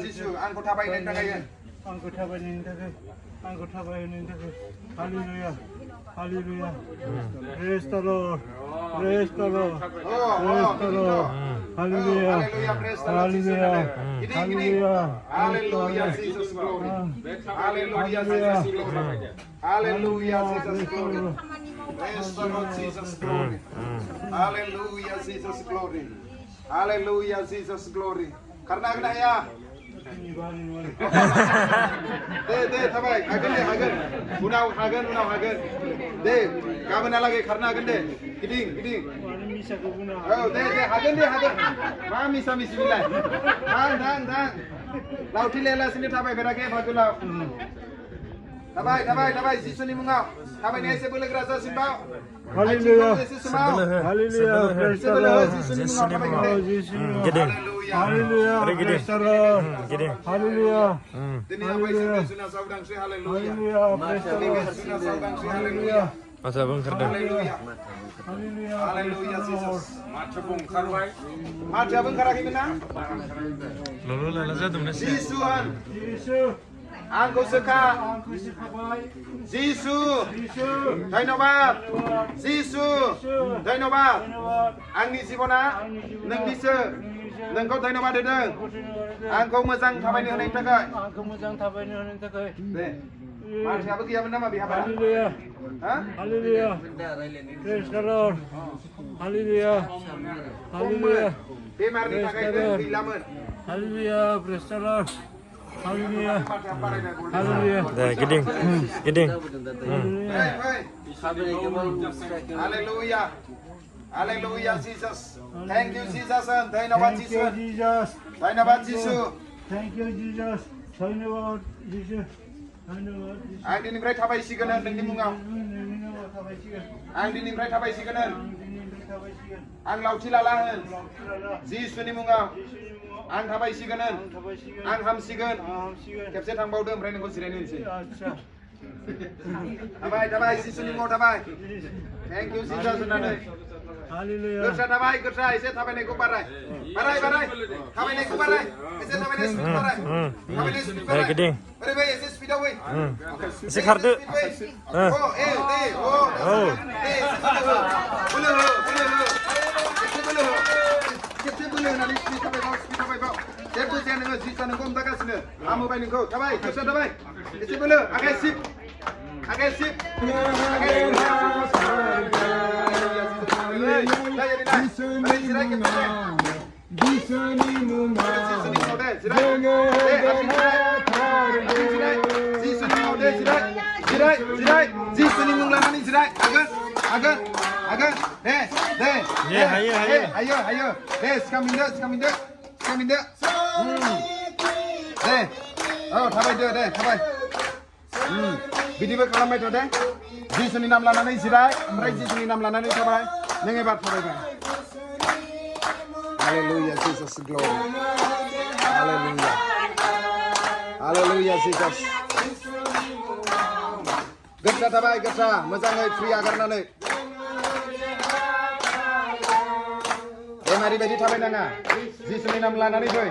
जिसु आंखौ थाबायनायनि थाखाय आंखौ थाबायनायनि थाखाय आंखौ थाबायहोनायनि थाखाय हालेलुया हालेलुया प्रेज द लर्ड प्रेज द लर्ड प्रेज द lord hallelujah hallelujah hallelujah Hallelujah, Jesus glory. Hallelujah, Jesus glory. Hallelujah, Jesus glory. Praise the Lord Jesus glory. Hallelujah, Jesus glory. Hallelujah, Jesus glory. Karena kena ya. Deh, tabai, hagen. Unau hagen. Deh, kapan lagi karena hagen deh. Giding. Oh, deh, hagen. Ma misa bilai. Dang. Lau tilela sini tabai berake bagulau. Tabai, Yesusni mungau. Tabai ni ese boleh gerasa simbau. Hallelujah. Hallelujah. Praise the Lord. Giding. Hallelujah. Praise the Lord. Giding. Hallelujah. Dunia apa isi sunah saudang si haleluya. Hallelujah. Praise the Lord. Sunah saudang si haleluya. Masa bang kerdang. Haleluya. Hallelujah. Haleluya Jesus. Mata bung karwai. Mata bung karaki mana? Lalu lala jatuh nasi. Yesuhan. Yesus. Angku seka. Angku sekabai. Yesu. Yesus. Dhainobad. Yesu. Dhainobad. Dhanyawad. Angni sibona. Neng bisa. Neng kau dhainobad dedeng. Angku mezang tabai ni hendak takai. Angku mezang tabai ni hendak takai. Deh. Mari siapa kia benda mabi apa? Hallelujah. Hah? Hallelujah. Praise the Lord. Hallelujah. Hallelujah. Dia mari takai deh bilaman. Hallelujah. Praise the Lord. Hallelujah. Hallelujah. Dah, giding. Hallelujah. Hallelujah, Jesus. Thank you, Jesus. Dhainobad Thank you, Jesus. Jesus. Dhainobad Jesus. Thank you, Jesus. Dhanyawad, Jesus. Dhanyawad, Jesus. Ang dinimray tabai siganan nang dimungaw. Ang dinimray tabai siganan. Ang lauti lalahan. Jesus ni mungaw. Ang tabai siganan. Ang hamsigan. Kepse thang bau dem rai nang sirainin si. Tabai Jesus ni mungaw tabai. Thank you Jesus nanai. Hallelujah. Gersa tabai gersa ise tabai nei kuparai. Barai. Tabai nei kuparai. Ise tabai nei kuparai. Tabai nei Dah, kuparai. giding. Barai bai ise speed away. Isi kartu. Zirai, Yesusni munglanani zirai, agar, hayo, sekaminda, oh, tabai tabai, bidiba kalambai tade, Yesusni nam lanani zirai, amrai Yesusni nam lanani tabai, nengebat tabai. Hallelujah, Jesus glory, Hallelujah, Jesus. Gersa tabai gersa, mezangai free agarnane. Mari bedi tabai nanga. Yesusni nam lanani joy.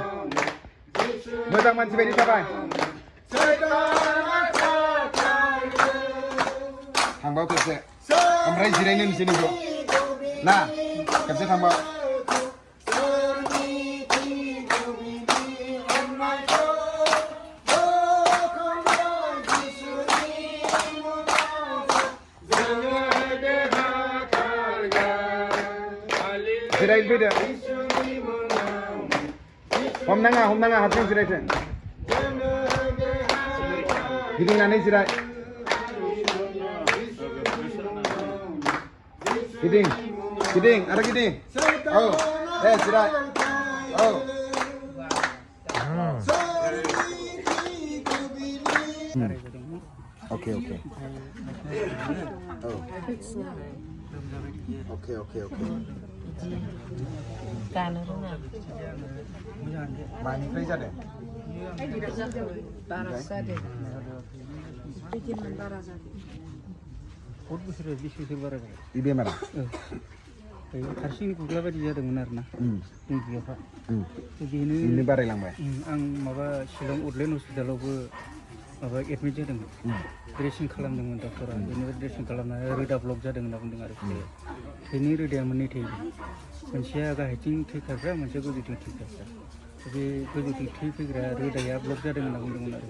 Mezang manci bedi tabai. Hangbau kepse. Amrai jirainin sini jo. Nah, kepse hangbau. Zirai beda. Hom nanga hatin zirai ten. Giding nani zirai. Giding, ada giding. Oh, zirai. Oh. Okay. Oh. Okay. Maniफ्राय जादों? बारा जादों। Di बेमारा? हारसिंनि गुग्ला बायदि जादोंमोन आरोना बियावहा Ini बारायलांबाय? आं माबा शिलं उडलेण्ड हस्पिटालावबो माबा एडमिट जादोंमोन ड्रेसिं खालामदोंमोन डक्टरा बेनिफ्राय ड्रेसिं खालामनानै रोदा ब्लक जादों होनना बुंदों आरो बेनि रोदाया मोननै थैदों मोनसेया गाहायथिं थै खारग्रा मोनसेया गोजौथिं थै खारग्रा बे गोजौथिं थै फैग्रा रोदाया ब्लक जादों होनना बुंदोंमोन आरो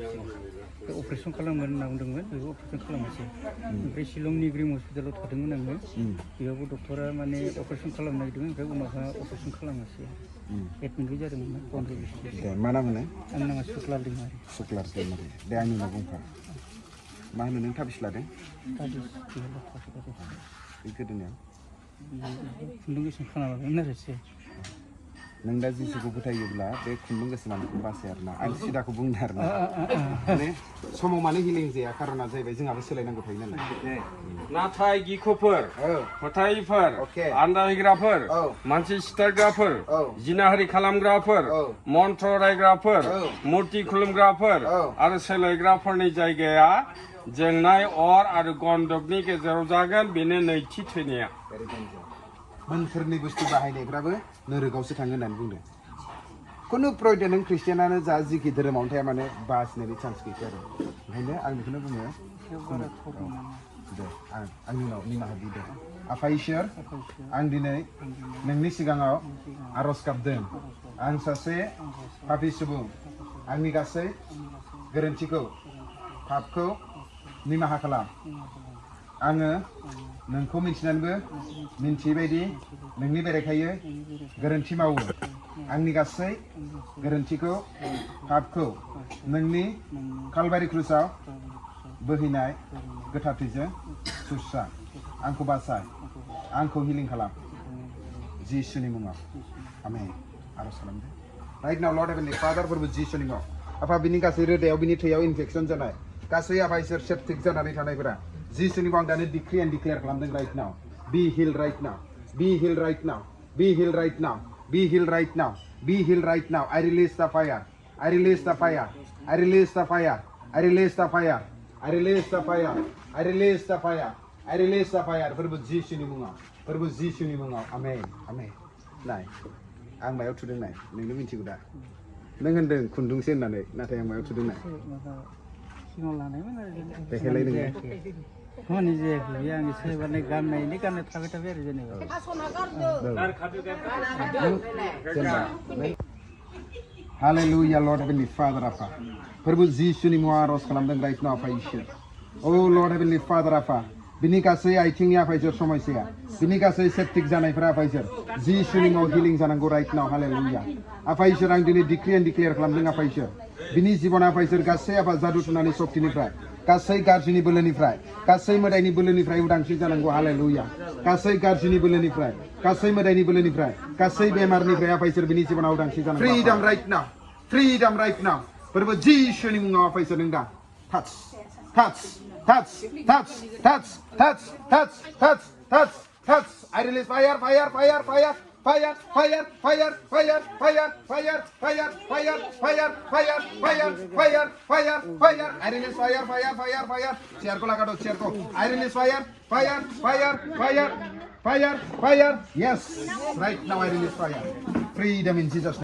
बे अपारेसन खालामगोन होनना बुंदोंमोन बेखौ अपारेसन खालामासै ओमफ्राय शिलंनि ग्रिम हस्पिटालाव थादोंमोन आङो बेयावबो डक्टरा माने अपारेसन खालामनो नागिरदोंमोन ओमफ्राय उनावहा अपारेसन खालामासै एडमिटबो जादोंमोन 15 बिस दे मा नाम होनो आंनि नामा सुक्लार दैमारि सुक्लार दैमारि दे आंनि उनाव बुंफा मा होनो नों थाबिस लादों बे गोदोनायाव खुन्दुं गोसोम खाना लादोंमोन आरो एसे नों दा जिसुखौ फोथायोब्ला बे खुन्दुं गोसोमा नोंखौ बासाय आरोना आं सिदाखौ बुंदों आरोना माने समाव मानो हिलिं जाया खारना जाहैबाय जोंहाबो सोलायनांगौ थायो नालाय नाथाय गिख'फोर फोथायिफोर Okay. आन्दायग्राफोर औ। मानसि सिथारग्राफोर औ। जिनाहारि खालामग्राफोर औ। मन्त्र रायग्राफोर औ। मुर्ति खुलुमग्राफोर औ। आरो सोलायग्राफोरनि जायगाया जोंनाय अर आरो गन्धकनि गेजेराव जागोन बेनो नैथि थैनाया मोनफोरनि बुस्थु बाहायनायफ्राबो नोरोगावसो थाङो होननानै बुंदों खुनु प्रयद नों ख्रिस्टियानानो जा जिखि धोरोमावनो थाया मानो बासिनायनि चान्स गैया आरो ओंखायनो आं बेखौनो बुङो दे आंनि उनाव निमाहा बिदों आफा इसोर आं दिनै नोंनि सिगाङाव आर'ज गाबदों आं सासे पापि सुबुं आंनि गासै गोरोन्थिखौ पापखौ निमाहा खालाम आङो नोंखौ मिथिनानैबो मिन्थियै बायदि नोंनि बेरेखायै गोरोन्थि मावो आंनि गासै गोरोन्थिखौ पापखौ नोंनि कालभारि क्रुसाव बोहैनाय गोथार थैजों सुस्रां आंखौ बासाय आंखौ हिलिं खालाम जिसुनि मुङाव आमेन आर'ज खालामदो राइट नाउ लर्ड हेभेनलि फादार फोरबो जिसुनि मुङाव आफा बिनि गासै रोदायाव बिनि थैयाव इनफेक्सन जानाय गासै आफा इसोर सेप्टिक जानानै थानायफोरा जिसुनि मुङाव आं दानो डिक्रि एन्ड डिक्लेयार खालामदों right now be heal right now be heal right now be heal right now be heal right now be heal right now I release the fire I release the fire I release the fire I release the fire I release the fire. I release the fire. I release the fire. फोरबो जिसुनि मुङाव आमेन आमेन नाय आं मायाव थुदों नाय नोंनो मिथिगौ दा नों होनदों खुन्दुंसो होननानै नाथाय आं मायाव थुदों नाय सिङाव लानायमोन आरो बेखायलाय नोङो खामानि जायाखै बे आं एसे माने गाननायनि गाननो थाबाय आरो जेनेबा Hallelujah, Lord Heavenly Father, Afa. फोरबो जिसुनि मुङाव आर'ज खालामदों राइट नाउ आफा इसोर Oh Lord Heavenly Father, Afa. बिनि गासै आथिंनि आफा इसोर समस्या बिनि गासै सेप्टिक जानायफोरा आफा इसोर जिसुनि मुङाव हिलिं जानांगौ राइट नाउ हालेलुया आफा इसोर आं दिनै डिक्रि एन्ड डिक्लेयार खालामदों आफा इसोर बिनि जिबन आफा इसोर गासै आफा जादु थुनानि सक्तिनिफ्राय गासै गाज्रिनि बोलोनिफ्राय गासै मोदायनि बोलोनिफ्राय उदांस्रि जानांगौ हालेलुया गासै गाज्रिनि बोलोनिफ्राय गासै मोदायनि बोलोनिफ्राय गासै बेमारनिफ्राय आफा इसोर बिनि जिबनाव उदांस्रि जानांगौ फ्रिडम राइट नाउ फोरबो जिसुनि मुङाव आफा इसोर नों दा touch I release fire I release fire chair ko laga do chair ko I release fire yes right now I release fire freedom in Jesus name